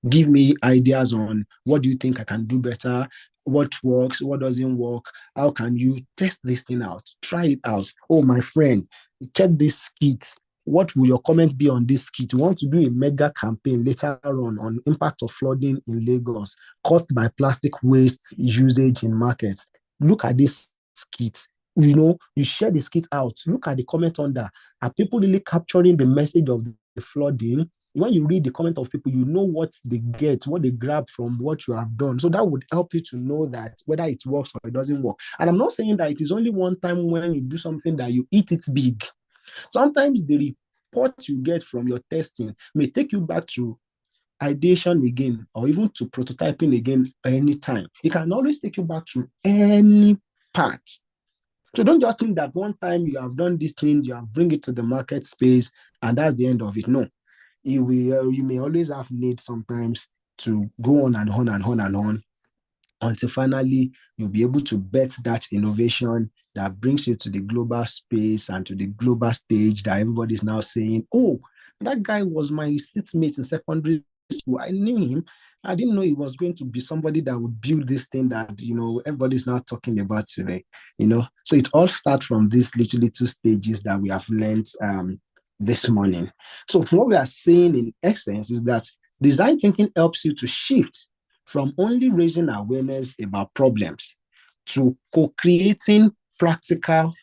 Give me ideas on what do you think I can do better, what works, what doesn't work, how can you test this thing out, try it out. Oh, my friend, check this skit. What will your comment be on this skit? We want to do a mega campaign later on impact of flooding in Lagos caused by plastic waste usage in markets. Look at this skit. You share the skit out. Look at the comment under. Are people really capturing the message of the flooding? When you read the comment of people, you know what they get, what they grab from what you have done. So that would help you to know that whether it works or it doesn't work. And I'm not saying that it is only one time when you do something that you eat it big. Sometimes the report you get from your testing may take you back to ideation again, or even to prototyping again anytime. It can always take you back to any part. So don't just think that one time you have done this thing, you have bring it to the market space, and that's the end of it. No, you may always have need sometimes to go on and on and on and on until finally you'll be able to bet that innovation that brings you to the global space and to the global stage that everybody is now saying, oh, that guy was my seatmate in secondary school. I knew him. I didn't know he was going to be somebody that would build this thing that, everybody's now talking about today, So it all starts from these literally 2 stages that we have learned this morning. So what we are saying in essence is that design thinking helps you to shift from only raising awareness about problems to co-creating practical,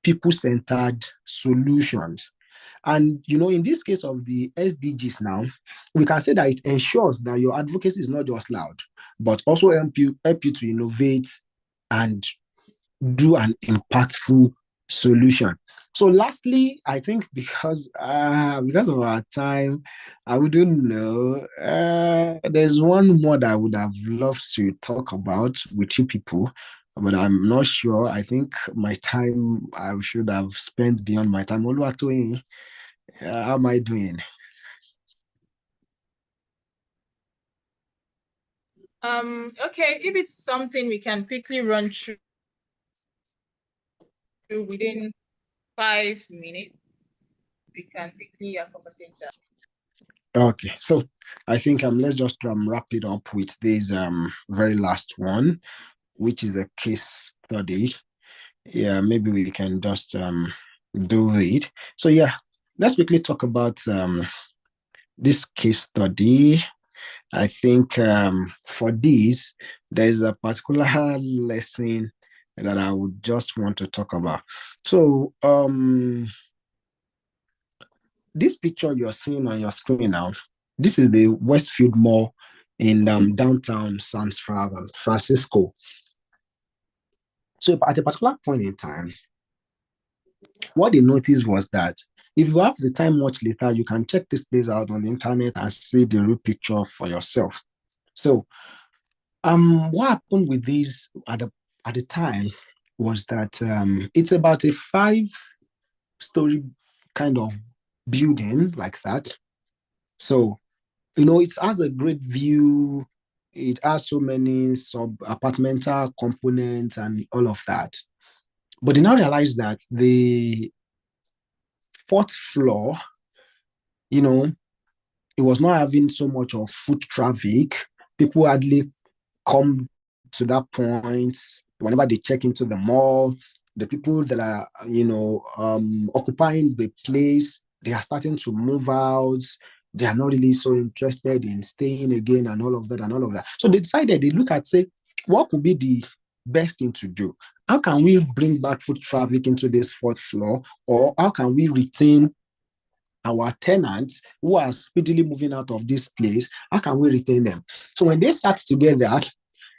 people-centered solutions. And in this case of the SDGs now, we can say that it ensures that your advocacy is not just loud, but also help you to innovate and do an impactful solution. So lastly, I think because of our time, I wouldn't know. There's one more that I would have loved to talk about with you people, but I'm not sure. I think my time I should have spent beyond my time. Oluwatoyin, how am I doing?
Okay, if it's something we can quickly run through within 5 minutes, we can quickly accommodate that.
Okay, so I think let's just wrap it up with this very last one, which is a case study. Yeah, maybe we can just do it. So yeah, let's quickly talk about this case study. I think for this, there's a particular lesson that I would just want to talk about. So this picture you're seeing on your screen now, this is the Westfield Mall in downtown San Francisco. So at a particular point in time, what they noticed was that if you have the time much later, you can check this place out on the internet and see the real picture for yourself. So what happened with this at the time was that it's about a 5-story kind of building like that. So it has a great view. It has so many sub-apartmental components and all of that. But they now realize that the 4th floor, it was not having so much of foot traffic. People hardly come to that point whenever they check into the mall. The people that are, occupying the place, they are starting to move out. They are not really so interested in staying again and all of that. So they decided, they look at, say, what could be the best thing to do? How can we bring back foot traffic into this 4th floor? Or how can we retain our tenants who are speedily moving out of this place? How can we retain them? So when they sat together,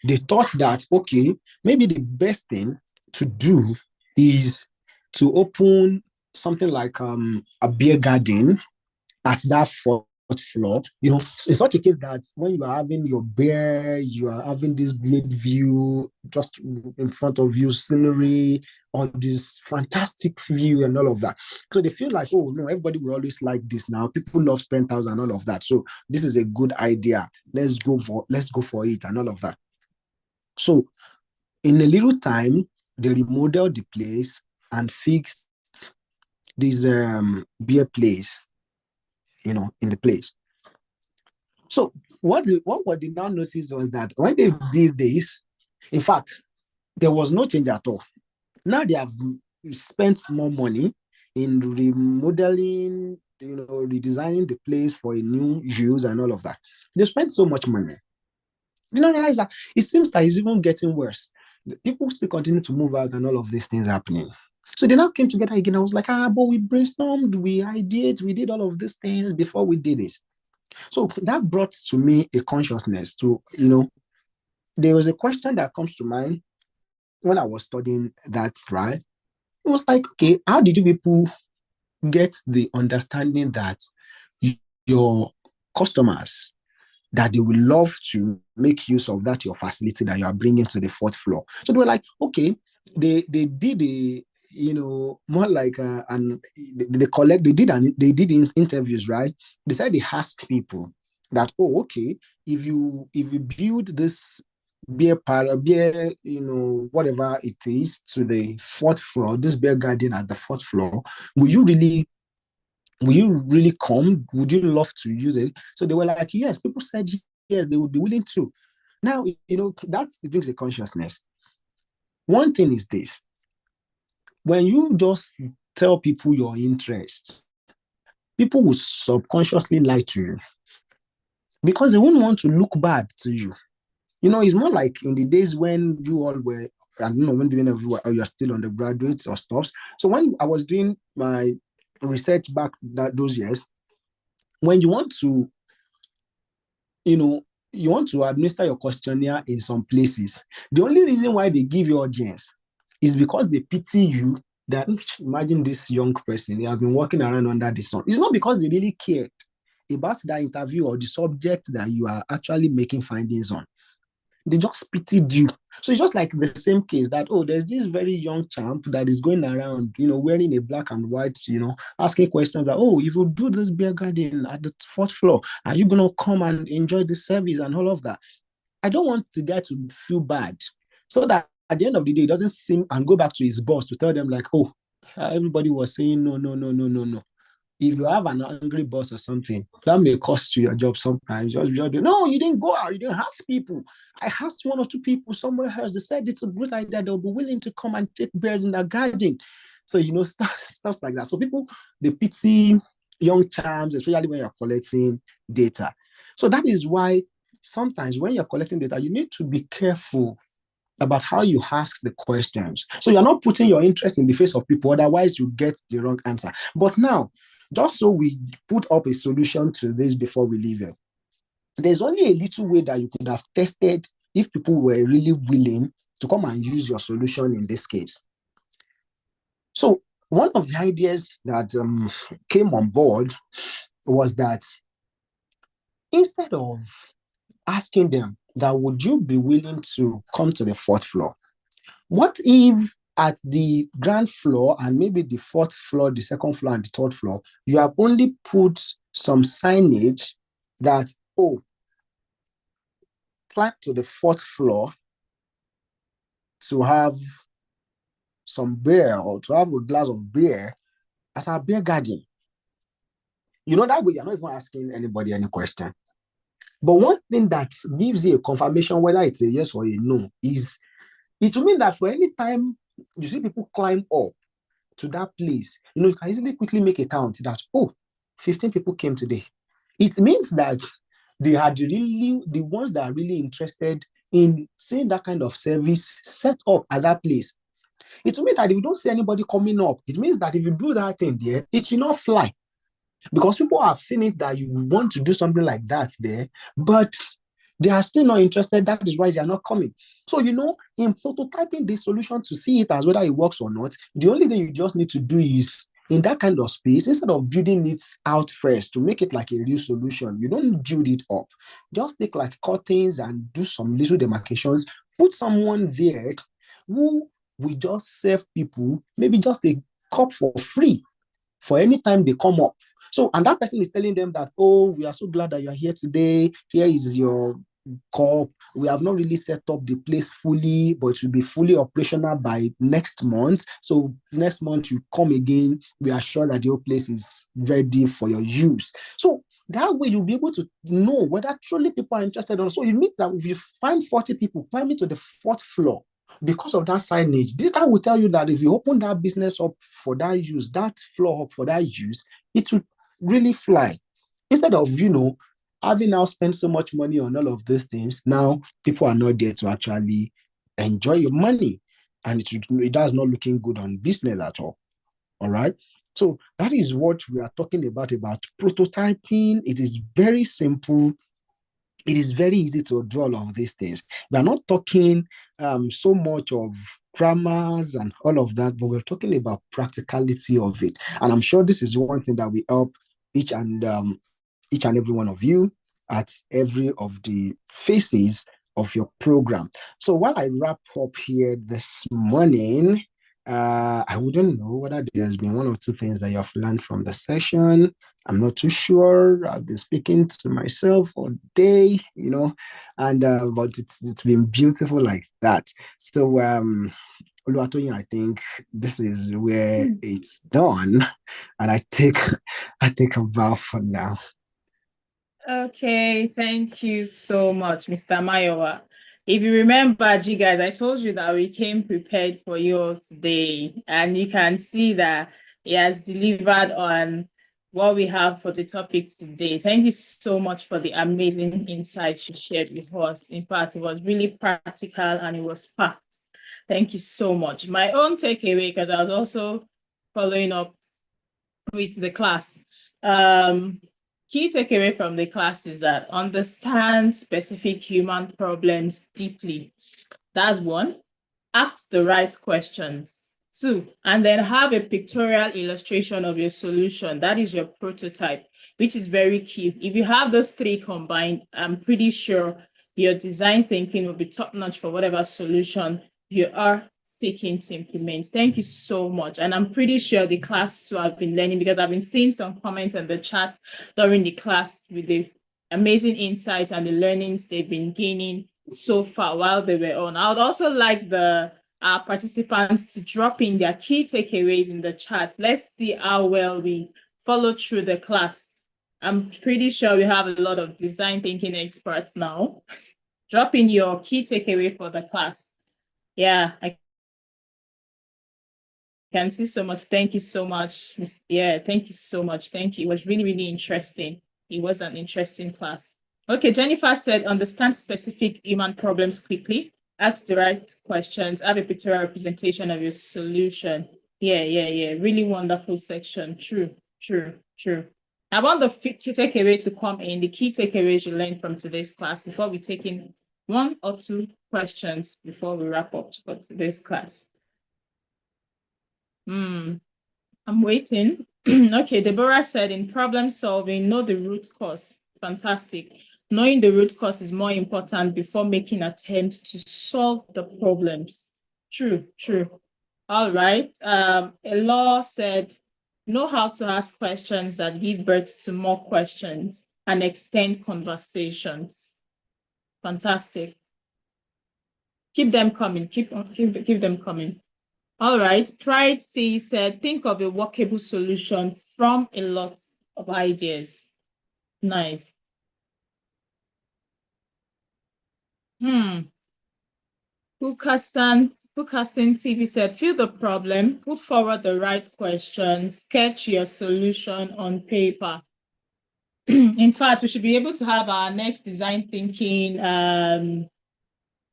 they thought that, okay, maybe the best thing to do is to open something like a beer garden at that 4th floor. In such a case that when you are having your beer, you are having this great view just in front of you, scenery, on this fantastic view and all of that. So they feel like, oh no, everybody will always like this now. People love penthouse and all of that. So this is a good idea. Let's go for it and all of that. So in a little time, they remodeled the place and fixed this beer place, in the place. So what they now noticed was that when they did this, in fact, there was no change at all. Now they have spent more money in remodeling, redesigning the place for a new use and all of that. They spent so much money. They don't realize that it seems that it's even getting worse. The people still continue to move out and all of these things happening. So they now came together again. I was like, but we brainstormed, we ideated, we did all of these things before we did this. So that brought to me a consciousness to, there was a question that comes to mind when I was studying that, right? It was like, okay, how did you people get the understanding that your customers, that they will love to make use of that your facility that you are bringing to the 4th floor? So they were like, okay, they did a, more like they did interviews, right? They said they asked people that, oh, okay, if you build this beer parlor, whatever it is, to the 4th floor, this beer garden at the 4th floor, will you really come? Would you love to use it? So they were like, yes. People said yes, they would be willing to. Now, that's the brings a consciousness. One thing is this: when you just tell people your interest, people will subconsciously lie to you because they wouldn't want to look bad to you. It's more like in the days when you all were, I don't know, when you're still undergraduates or stuff. So when I was doing my research back those years, when you want to, you want to administer your questionnaire in some places, the only reason why they give you audience is because they pity you. That imagine this young person, he has been walking around under the sun. It's not because they really cared about that interview or the subject that you are actually making findings on. They just pitied you. So it's just like the same case that, there's this very young champ that is going around, wearing a black and white, asking questions that, if you do this beer garden at the 4th floor, are you going to come and enjoy the service and all of that? I don't want the guy to feel bad. So that at the end of the day, it doesn't seem and go back to his boss to tell them like, everybody was saying no. If you have an angry boss or something, that may cost you your job sometimes. No, you didn't go out. You didn't ask people. I asked 1 or 2 people somewhere else. They said it's a good idea. They'll be willing to come and take bird in the garden. So, stuff like that. So people, they pity young champs, especially when you're collecting data. So that is why sometimes when you're collecting data, you need to be careful about how you ask the questions. So you're not putting your interest in the face of people. Otherwise, you get the wrong answer. But now, just so we put up a solution to this before we leave it, there's only a little way that you could have tested if people were really willing to come and use your solution in this case. So one of the ideas that came on board was that instead of asking them that would you be willing to come to the 4th floor, what if at the ground floor and maybe the 4th floor, the 2nd floor and the 3rd floor, you have only put some signage that, climb to the 4th floor to have some beer or to have a glass of beer at our beer garden. That way you're not even asking anybody any question. But one thing that gives you a confirmation whether it's a yes or a no is it will mean that for any time you see people climb up to that place, you can easily quickly make a count that, 15 people came today. It means that they are the ones that are really interested in seeing that kind of service set up at that place. It means that if you don't see anybody coming up, it means that if you do that thing there, it will not fly. Because people have seen it that you want to do something like that there, but they are still not interested. That is why they are not coming. So, in prototyping this solution to see it as whether it works or not, the only thing you just need to do is, in that kind of space, instead of building it out first to make it like a real solution, you don't build it up. Just take like curtains and do some little demarcations. Put someone there who will just serve people, maybe just a cup for free for any time they come up. So, and that person is telling them that, we are so glad that you are here today. Here is your cup. We have not really set up the place fully, but it will be fully operational by next month. So next month you come again. We are sure that your place is ready for your use. So that way you'll be able to know whether truly people are interested or not. So it means that if you find 40 people climbing to the 4th floor, because of that signage, that will tell you that if you open that business up for that use, that floor up for that use, it will really fly. Instead of, having now spent so much money on all of these things, now people are not there to actually enjoy your money. And it does not looking good on business at all. All right. So that is what we are talking about prototyping. It is very simple. It is very easy to do all of these things. We are not talking so much of grammars and all of that, but we're talking about practicality of it. And I'm sure this is one thing that will help each and every one of you at every of the phases of your program. So while I wrap up here this morning, I wouldn't know whether there's been 1 or 2 things that you have learned from the session. I'm not too sure. I've been speaking to myself all day, and but it's been beautiful like that. So Oluwatoyin, I think this is where it's done, and I think a bow for now.
Okay, thank you so much, Mr. Mayowa. If you remember, guys, I told you that we came prepared for you today, and you can see that he has delivered on what we have for the topic today. Thank you so much for the amazing insights you shared with us. In fact, it was really practical and it was packed. Thank you so much. My own takeaway, because I was also following up with the class. Key takeaway from the class is that understand specific human problems deeply. That's one. Ask the right questions. Two, and then have a pictorial illustration of your solution. That is your prototype, which is very key. If you have those three combined, I'm pretty sure your design thinking will be top-notch for whatever solution you are seeking to implement. Thank you so much. And I'm pretty sure the class too have been learning, because I've been seeing some comments in the chat during the class with the amazing insights and the learnings they've been gaining so far while they were on. I would also like the participants to drop in their key takeaways in the chat. Let's see how well we follow through the class. I'm pretty sure we have a lot of design thinking experts now. Drop in your key takeaway for the class. Yeah, I can see so much. Thank you so much. Yeah, thank you so much. Thank you. It was really, really interesting. It was an interesting class. Okay, Jennifer said, understand specific human problems quickly, ask the right questions, have a pictorial representation of your solution. Yeah. Really wonderful section. True. I want the key takeaway to come in, the key takeaways you learned from today's class before we take in one or two questions before we wrap up for today's class. I'm waiting. Okay, Deborah said, in problem solving, know the root cause. Fantastic. Knowing the root cause is more important before making attempts to solve the problems. True. All right. Elor said, know how to ask questions that give birth to more questions and extend conversations. Fantastic. Keep them coming. Keep them coming. All right. Pride C said, think of a workable solution from a lot of ideas. Nice. Bukasan TV said, feel the problem, put forward the right question, sketch your solution on paper. In fact, we should be able to have our next design thinking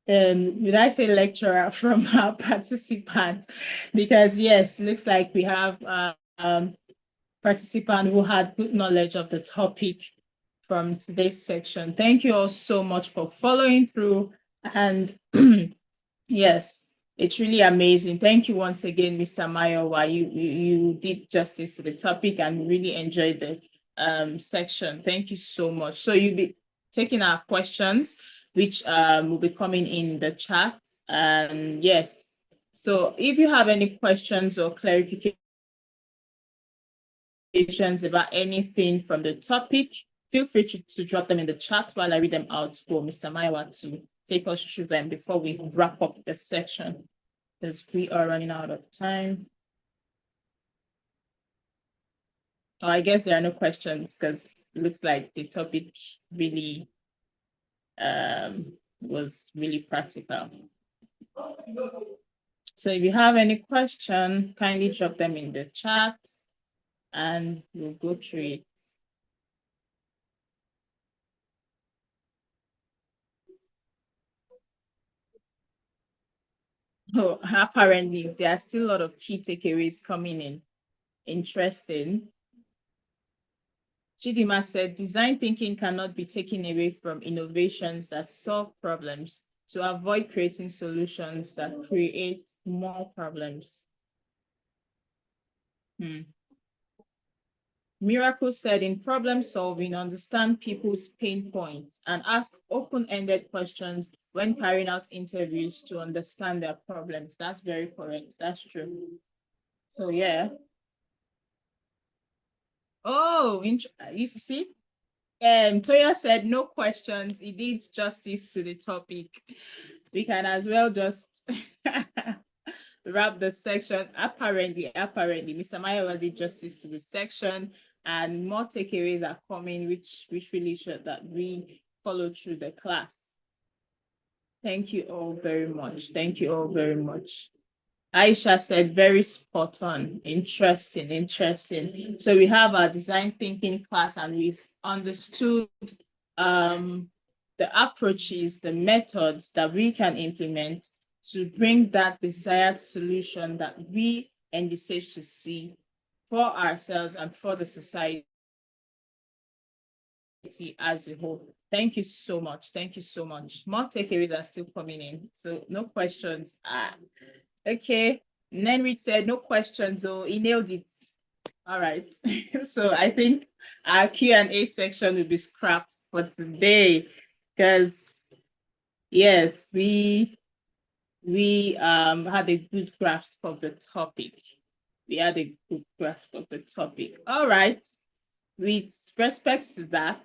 would I say lecturer from our participants, because yes, looks like we have participant who had good knowledge of the topic from today's section. Thank you all so much for following through, and yes, it's really amazing. Thank you once again, Mr. Mayowa. You did justice to the topic and really enjoyed the section. Thank you so much. So you'll be taking our questions, which will be coming in the chat. And yes, so if you have any questions or clarifications about anything from the topic, feel free to drop them in the chat while I read them out for Mr. Maiwa to take us through them before we wrap up the section, because we are running out of time. Oh, I guess there are no questions because it looks like the topic really was really practical. So if you have any question, kindly drop them in the chat and we'll go through it. Oh, apparently there are still a lot of key takeaways coming in. Interesting. Chidima said, design thinking cannot be taken away from innovations that solve problems to avoid creating solutions that create more problems. Miracle said, in problem solving, understand people's pain points and ask open-ended questions when carrying out interviews to understand their problems. That's very correct. That's true. So yeah. Oh, you see? Toya said, no questions. He did justice to the topic. We can as well just wrap the section. Apparently, Mr. Mayowa did justice to the section, and more takeaways are coming, which really showed that we follow through the class. Thank you all very much. Thank you all very much. Aisha said, very spot on. Interesting, interesting. So we have our design thinking class, and we've understood the approaches, the methods that we can implement to bring that desired solution that we envisage to see for ourselves and for the society as a whole. Thank you so much. Thank you so much. More takeaways are still coming in, so no questions. Okay. Nenrit said no questions, so he nailed it. All right. So I think our Q&A section will be scrapped for today, because yes, we had a good grasp of the topic. All right. With respect to that,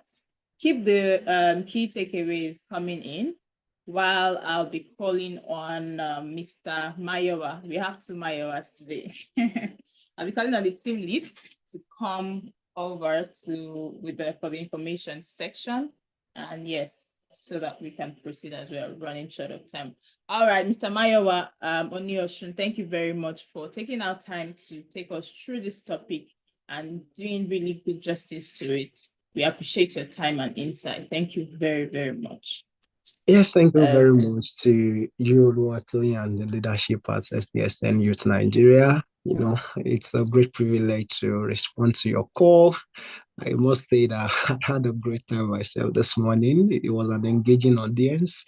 keep the key takeaways coming in while I'll be calling on Mr. Mayowa. We have two Mayowas today. I'll be calling on the team lead to come over for the information section. And yes, so that we can proceed as we are running short of time. All right, Mr. Mayowa, Onioshun, thank you very much for taking our time to take us through this topic and doing really good justice to it. We appreciate your time and insight. Thank you very, very much.
Yes, thank you very much to you, Oluwatoyin, and the leadership at SDSN Youth Nigeria. You know, it's a great privilege to respond to your call. I must say that I had a great time myself this morning. It was an engaging audience.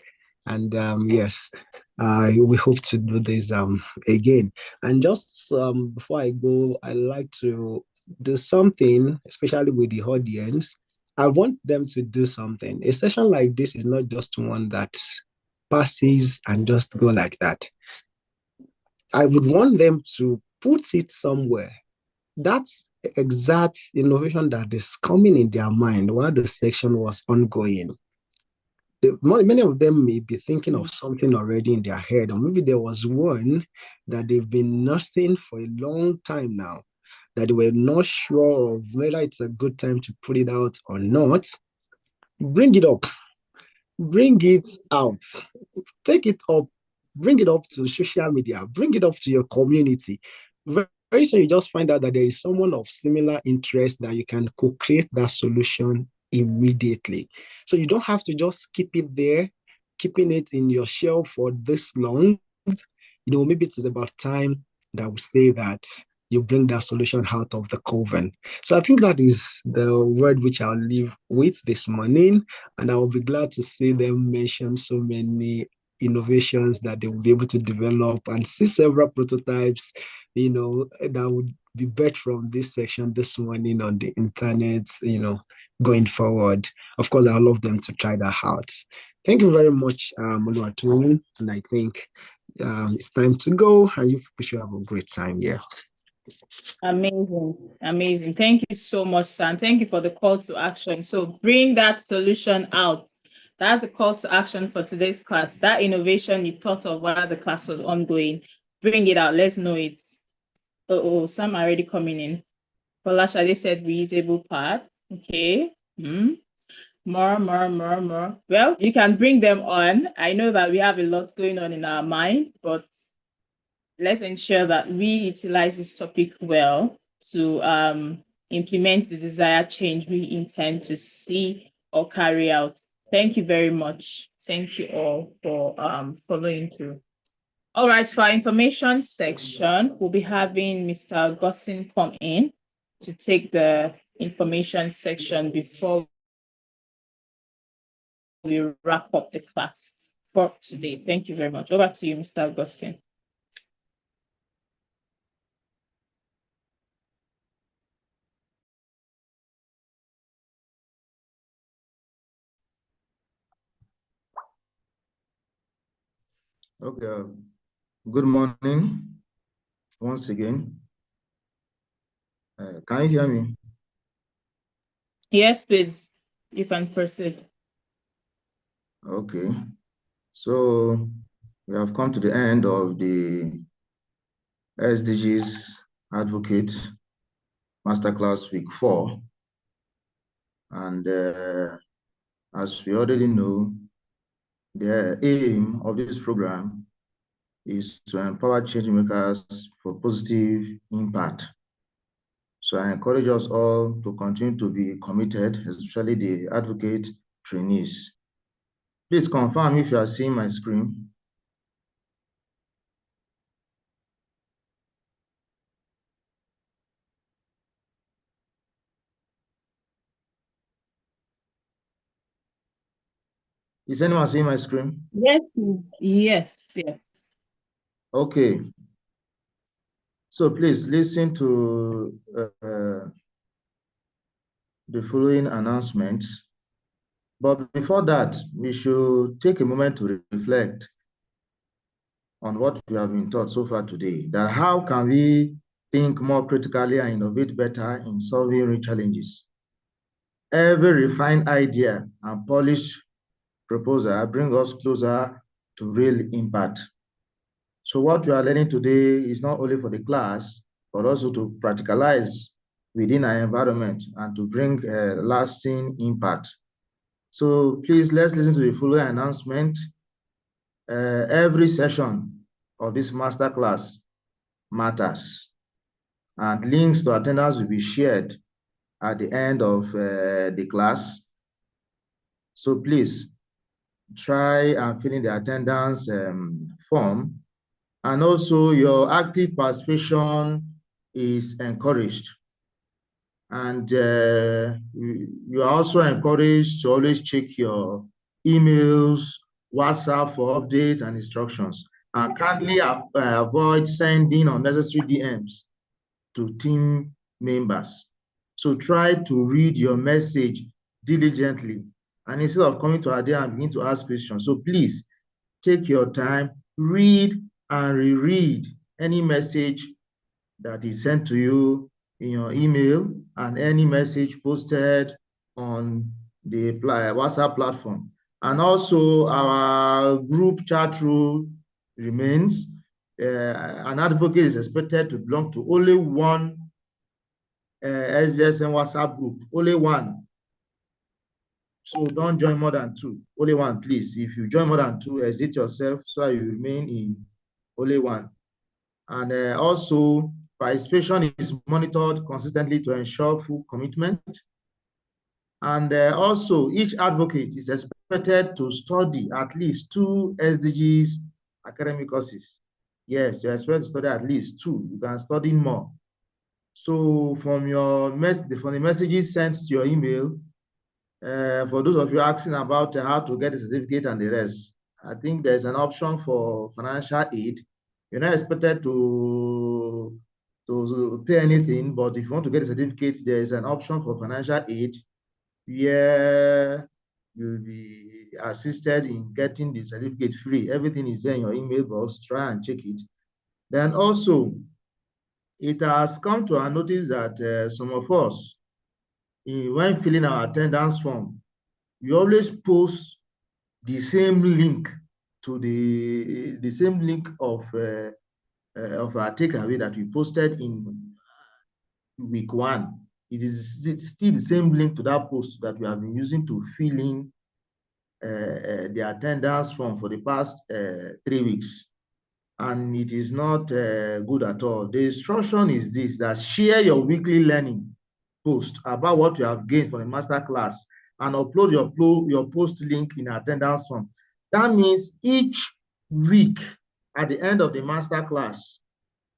And yes, we hope to do this again. And just before I go, I like to do something, especially with the audience. I want them to do something. A session like this is not just one that passes and just go like that. I would want them to put it somewhere. That's exact innovation that is coming in their mind while the section was ongoing. Many of them may be thinking of something already in their head, or maybe there was one that they've been nursing for a long time now, that they were not sure of whether it's a good time to put it out or not. Bring it up. Bring it out. Take it up. Bring it up to social media. Bring it up to your community. Very soon you just find out that there is someone of similar interest that you can co-create that solution immediately. So you don't have to just keep it there, keeping it in your shelf for this long. You know, maybe it is about time that we say that you bring that solution out of the coven. So I think that is the word which I'll leave with this morning, and I will be glad to see them mention so many innovations that they will be able to develop and see several prototypes, you know, that would be bet from this section this morning on the internet, you know, going forward. Of course, I would love them to try that out. Thank you very much, Oluwatoyin, and I think it's time to go, and you should have a great time here.
Amazing, amazing. Thank you so much, Sam. Thank you for the call to action. So bring that solution out. That's the call to action for today's class. That innovation you thought of while the class was ongoing, bring it out. Let's know it. Some are already coming in. They said reusable pad. Okay. More. Well, you can bring them on. I know that we have a lot going on in our mind, but let's ensure that we utilize this topic well to implement the desired change we intend to see or carry out. Thank you very much. Thank you all for following through. All right, for our information section, we'll be having Mr. Augustine come in to take the information section before we wrap up the class for today. Thank you very much. Over to you, Mr. Augustine.
Okay. Good morning once again. Can you hear me?
Yes, please. You can proceed.
Okay. So we have come to the end of the SDGs Advocate Masterclass Week 4. And as we already know, the aim of this program is to empower change makers for positive impact. So I encourage us all to continue to be committed, especially the advocate trainees. Please confirm if you are seeing my screen. Is anyone seeing my screen?
Yes, yes, yes.
Okay. So please listen to the following announcements. But before that, we should take a moment to reflect on what we have been taught so far today, that how can we think more critically and innovate better in solving real challenges. Every refined idea and polished proposal bring us closer to real impact. So what we are learning today is not only for the class, but also to practicalize within our environment and to bring a lasting impact. So please, let's listen to the following announcement. Every session of this masterclass matters, and links to attendance will be shared at the end of the class. So please try and fill in the attendance form, and also your active participation is encouraged. And you are also encouraged to always check your emails, WhatsApp for updates and instructions, and kindly avoid sending unnecessary DMs to team members. So try to read your message diligently, and instead of coming to our day and begin to ask questions. So please take your time, read and reread any message that is sent to you in your email and any message posted on the WhatsApp platform. And also our group chat rule remains. An advocate is expected to belong to only one SDGs WhatsApp group, only one. So don't join more than two, only one, please. If you join more than two, exit yourself so that you remain in only one. And also, participation is monitored consistently to ensure full commitment. And also, each advocate is expected to study at least 2 SDGs academic courses. Yes, you're expected to study at least 2. You can study more. So from the messages sent to your email, for those of you asking about how to get a certificate and the rest, I think there's an option for financial aid. You're not expected to pay anything, but if you want to get a certificate, there is an option for financial aid where you'll be assisted in getting the certificate free. Everything is there in your email box. Try and check it. Then also, it has come to our notice that some of us, when filling our attendance form, we always post the same link to the same link of our takeaway that we posted in week 1. It is still the same link to that post that we have been using to fill in the attendance form for the past 3 weeks. And it is not good at all. The instruction is this, that share your weekly learning post about what you have gained from the master class and upload your post link in attendance form. That means each week, at the end of the master class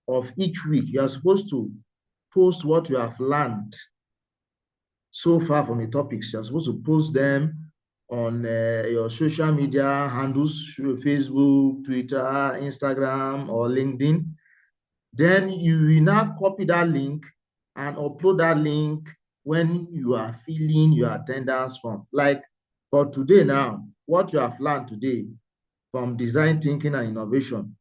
of each week, you are supposed to post what you have learned so far from the topics. You're supposed to post them on your social media handles, Facebook, Twitter, Instagram, or LinkedIn. Then you will now copy that link and upload that link when you are filling your attendance form. Like for today now, what you have learned today from design thinking and innovation,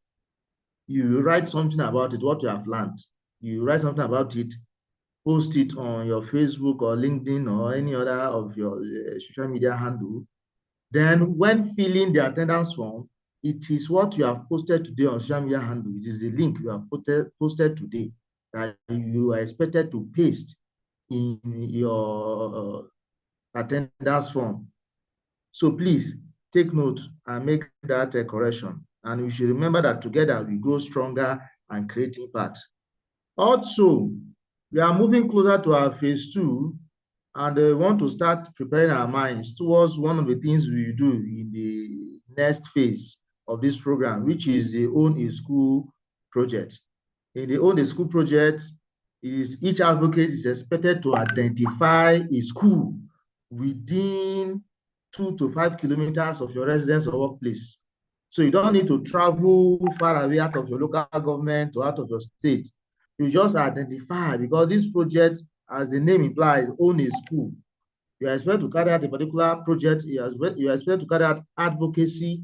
you write something about it, what you have learned. You write something about it, post it on your Facebook or LinkedIn or any other of your social media handle. Then when filling the attendance form, it is what you have posted today on social media handle. It is the link you have posted today that you are expected to paste in your attendance form. So please take note and make that a correction. And we should remember that together we grow stronger and create impact. Also, we are moving closer to our phase 2, and we want to start preparing our minds towards one of the things we do in the next phase of this program, which is the Own a School project. In the Own a School project, each advocate is expected to identify a school within 2 to 5 kilometers of your residence or workplace. So you don't need to travel far away out of your local government or out of your state. You just identify, because this project, as the name implies, Own a School. You are expected to carry out a particular project. You are expected to carry out advocacy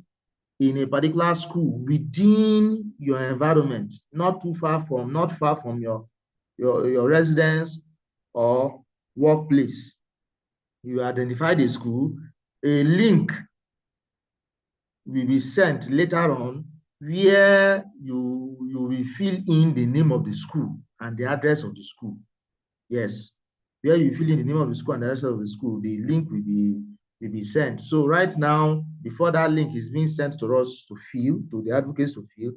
in a particular school within your environment, not far from your residence or workplace. You identify the school. A link will be sent later on where you will fill in the name of the school and the address of the school. Yes, where you fill in the name of the school and the address of the school, the link will be sent. So right now, before that link is being sent to us to fill, to the advocates to fill,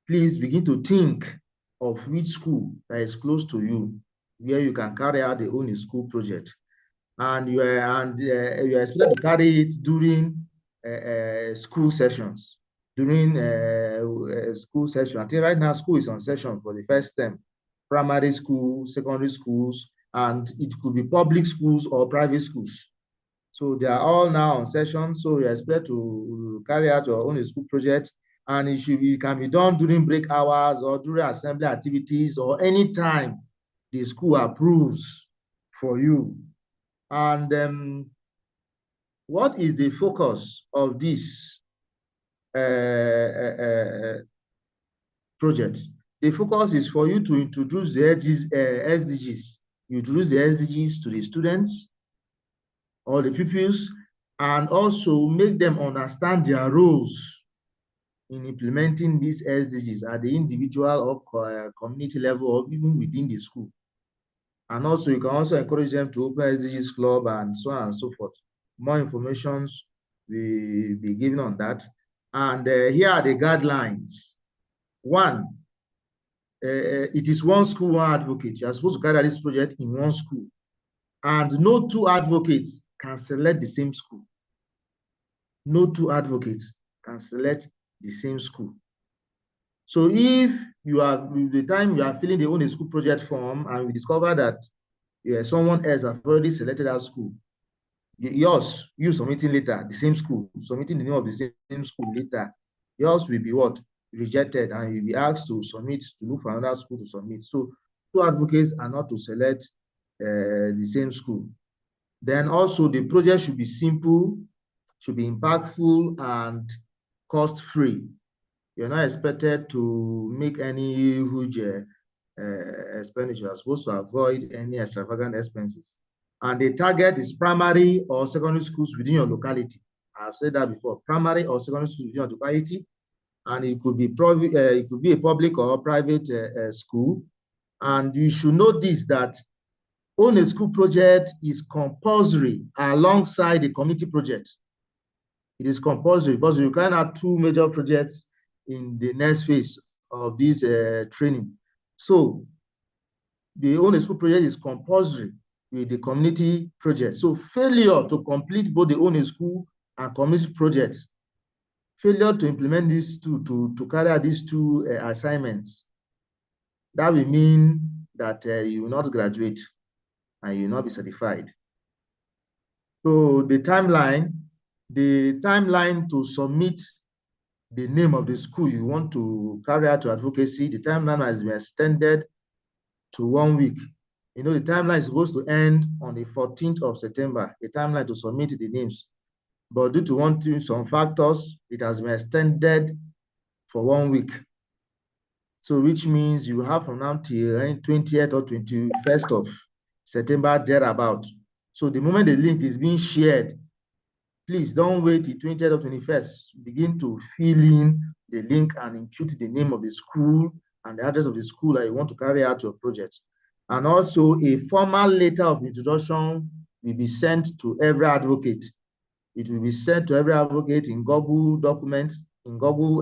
please begin to think of which school that is close to you, where you can carry out the Own a School project. And you are expected to carry it during school sessions. During school session, I think right now school is on session for the first term. Primary school, secondary schools, and it could be public schools or private schools. So they are all now on session. So you expect to carry out your Own a School project, and it can be done during break hours or during assembly activities or anytime the school approves for you. And what is the focus of this project? The focus is for you to introduce the SDGs. You introduce the SDGs to the students or the pupils, and also make them understand their roles in implementing these SDGs at the individual or community level, or even within the school. And also, you can also encourage them to open SDGs club and so on and so forth. More information will be given on that. And here are the guidelines. One, it is one school, one advocate. You are supposed to carry out this project in one school. And no two advocates can select the same school. No two advocates can select the same school. So if you are, with the time you are filling the Own a School project form and we discover that someone else has already selected that school, you submitting later, the same school, submitting the name of the same school later, yours will be what? Rejected, and you'll be asked to submit, to look for another school to submit. So two advocates are not to select the same school. Then also the project should be simple, should be impactful and cost-free. You're not expected to make any huge expenditure. You're supposed to avoid any extravagant expenses. And the target is primary or secondary schools within your locality. I've said that before, primary or secondary schools within your locality. And it could be a public or private school. And you should know this, that Own a School project is compulsory alongside the community project. It is compulsory because you can have two major projects in the next phase of this training. So the Own a School project is compulsory with the community project. So failure to complete both the Own a School and community projects, failure to implement these two, to carry out these two assignments, that will mean that you will not graduate and you will not be certified. So the timeline to submit the name of the school you want to carry out your advocacy, the timeline has been extended to 1 week. You know, the timeline is supposed to end on the 14th of September, the timeline to submit the names. But due to some factors, it has been extended for 1 week. So which means you have from now till 20th or 21st of September, thereabout. So the moment the link is being shared, please don't wait till 20th or 21st. Begin to fill in the link and input the name of the school and the address of the school that you want to carry out your project. And also a formal letter of introduction will be sent to every advocate. It will be sent to every advocate in Google Documents in Google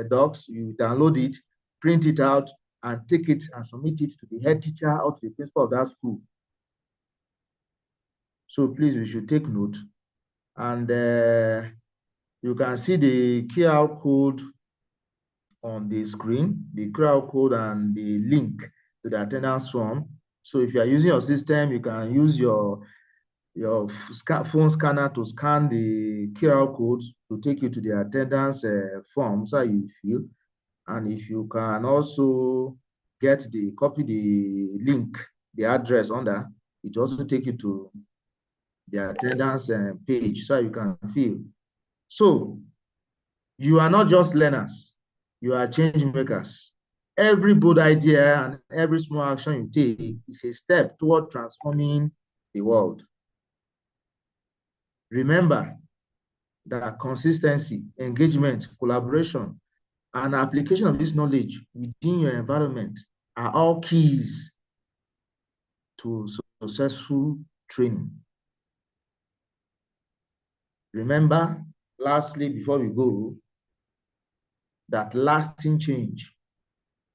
Docs, you download it, print it out, and take it and submit it to the head teacher or to the principal of that school. So please, we should take note. And you can see the QR code on the screen, the QR code and the link to the attendance form. So if you are using your system, you can use your phone scanner to scan the QR code to take you to the attendance form so you fill. And if you can also copy the link, the address under, it also take you to the attendance page so you can fill. So you are not just learners, you are change makers. Every good idea and every small action you take is a step toward transforming the world. Remember that consistency, engagement, collaboration, and application of this knowledge within your environment are all keys to successful training. Remember, lastly, before we go, that lasting change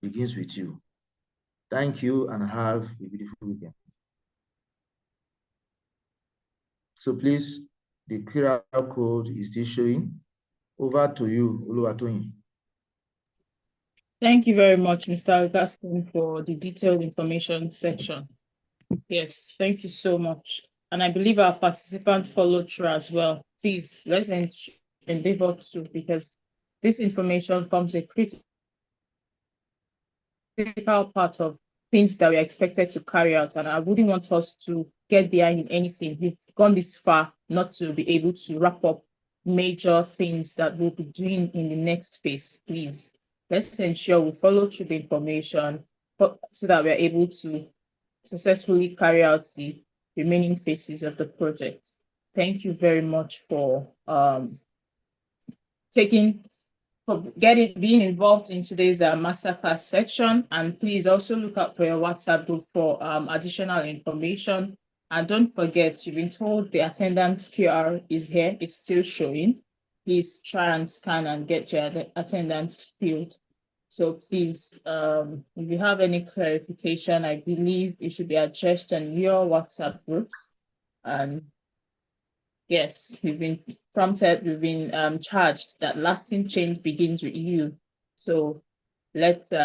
begins with you. Thank you and have a beautiful weekend. So please, the QR code is still showing. Over to you, Oluwatoyin.
Thank you very much, Mr. Augustine, for the detailed information section. Yes, thank you so much. And I believe our participants followed through as well. Please, let's endeavor to, because this information forms a critical part of things that we are expected to carry out. And I wouldn't want us to get behind in anything. We've gone this far not to be able to wrap up major things that we'll be doing in the next phase. Please, let's ensure we follow through the information so that we're able to successfully carry out the remaining phases of the project. Thank you very much for being involved in today's masterclass section. And please also look out for your WhatsApp group for additional information. And don't forget, you've been told the attendance QR is here, it's still showing. Please try and scan and get your attendance filled. So please, if you have any clarification, I believe it should be addressed on your WhatsApp groups. Yes, we've been prompted, we've been charged that lasting change begins with you. So let's be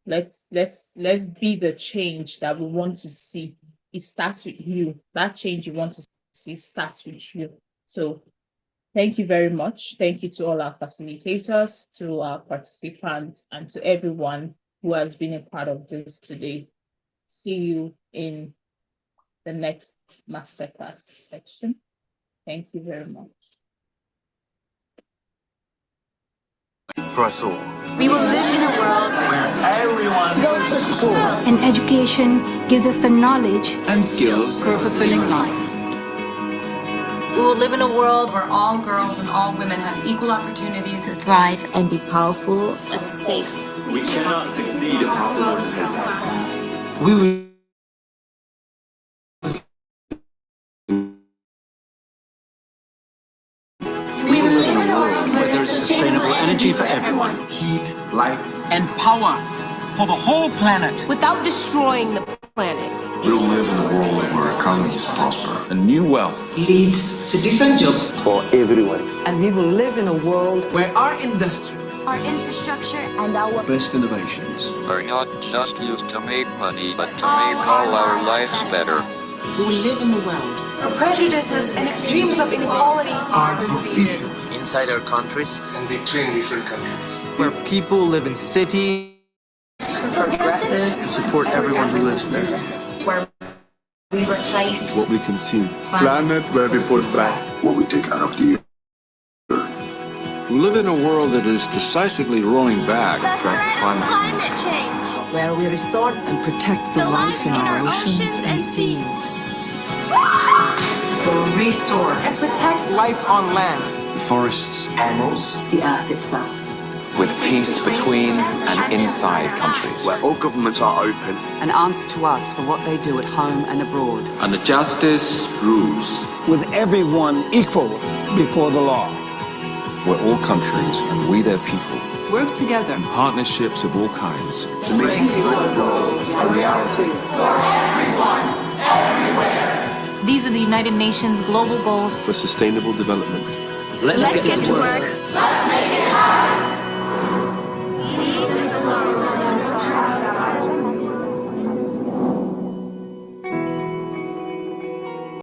the change that we want to see. It starts with you. That change you want to see starts with you. So thank you very much. Thank you to all our facilitators, to our participants, and to everyone who has been a part of this today. See you in the next masterclass section. Thank you very much.
For us all.
We will live in a world where
Everyone
goes to school
And education gives us the knowledge
and skills
For a fulfilling life.
We will live in a world where all girls and all women have equal opportunities
To thrive
and be powerful.
and safe.
We cannot succeed if half the world is held back.
We will
We will live in a world where
there's sustainable energy for everyone.
Heat, light,
And power for the whole planet.
without destroying the planet.
We'll live in a world where economies prosper.
And new wealth.
lead to decent jobs,
For everyone.
and we will live in a world where our industry,
Our infrastructure and our
Best innovations.
Are not just used to make money, but to make all our lives better.
We will live in a world
Where prejudices and extremes of inequality
are defeated
Inside our countries,
and between different countries.
where people live in cities,
progressive,
and support everyone who lives there.
where we replace
What we consume. Planet where we put back what we take out of the earth.
We live in a world that is decisively rolling back from climate
change.
where we restore and protect the life in our oceans and seas.
will restore
And protect life on land,
The forests.
animals,
The earth itself.
with peace between and inside countries.
Where all governments are open.
And answer to us for what they do at home and abroad.
And the justice rules.
With everyone equal before the law.
where all countries and we their people
Work together.
Partnerships of all kinds
To make these goals a reality.
For everyone, everywhere.
These are the United Nations global goals
for sustainable development.
Let's get to work.
Let's make it happen.